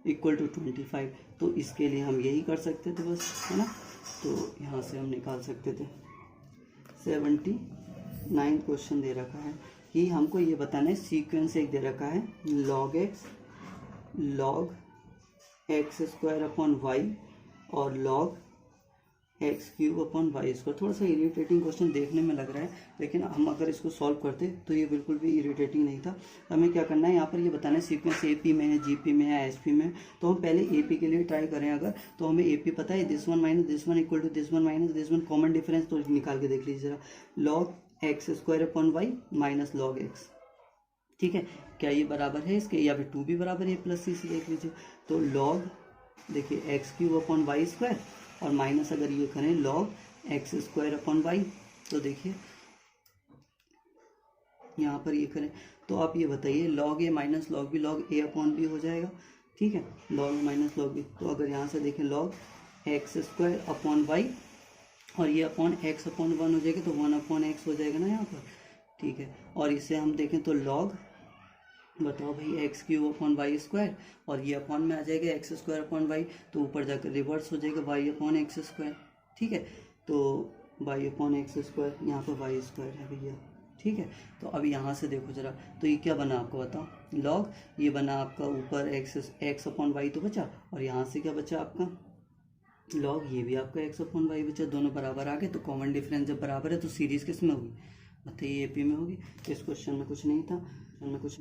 equal to 25। तो इसके लिए हम यही कर सकते थे बस, है ना। तो यहाँ से हम निकाल सकते थे 79 क्वेश्चन दे रखा है कि हमको ये बताना है, सीक्वेंस एक दे रखा है log x square upon y और log x cube upon y square. थोड़ा सा इरिटेटिंग क्वेश्चन देखने में लग रहा है, लेकिन हम अगर इसको सॉल्व करते तो ये बिल्कुल भी इरिटेटिंग नहीं था। हमें क्या करना है, यहाँ पर ये बताना है सीक्वेंस एपी में है, जीपी में है, एसपी में है। तो हम पहले एपी के लिए ट्राई करें अगर, तो हमें एपी पता है this one minus this one equal to this one minus this one, common difference तो निकाल के देख लीजिए जरा, log x square upon y minus log x, ठीक है, क्या ये बराबर है इसके, या फिर 2 भी बराबर है प्लस सी से देख लीजिए। तो log देखिए x cube upon y square और माइनस अगर ये करें log x square upon y, तो देखिए यहाँ पर ये करें तो आप ये बताइए log ए माइनस log बी log ए अपॉन बी हो जाएगा, ठीक है, log माइनस log बी। तो अगर यहाँ से देखें log x square upon y और ये अपॉन एक्स अपॉन 1 हो जाएगा, तो 1/x हो जाएगा ना यहाँ पर, ठीक है। और इसे हम देखें तो log बताओ भाई x cube upon y square, और ये अपॉन में आ जाएगा एक्स स्क्वायर अपॉन वाई, तो ऊपर जाकर रिवर्स हो जाएगा वाई अपॉन एक्स स्क्वायर, ठीक है। तो वाई अपॉन एक्स स्क्वायर, यहाँ पर वाई स्क्वायर है भैया, ठीक है। तो अब यहाँ से देखो जरा, तो ये क्या बना आपको बताओ, log ये बना आपका ऊपर एक्स अपॉन वाई तो बचा, और यहाँ से क्या बचा आपका log ये भी आपका एक्स अपॉन वाई बचा, दोनों बराबर आ गए। तो कॉमन डिफरेंस जब बराबर है तो सीरीज किस में होगी, बताइए एपी में होगी। इस क्वेश्चन में कुछ नहीं था, में कुछ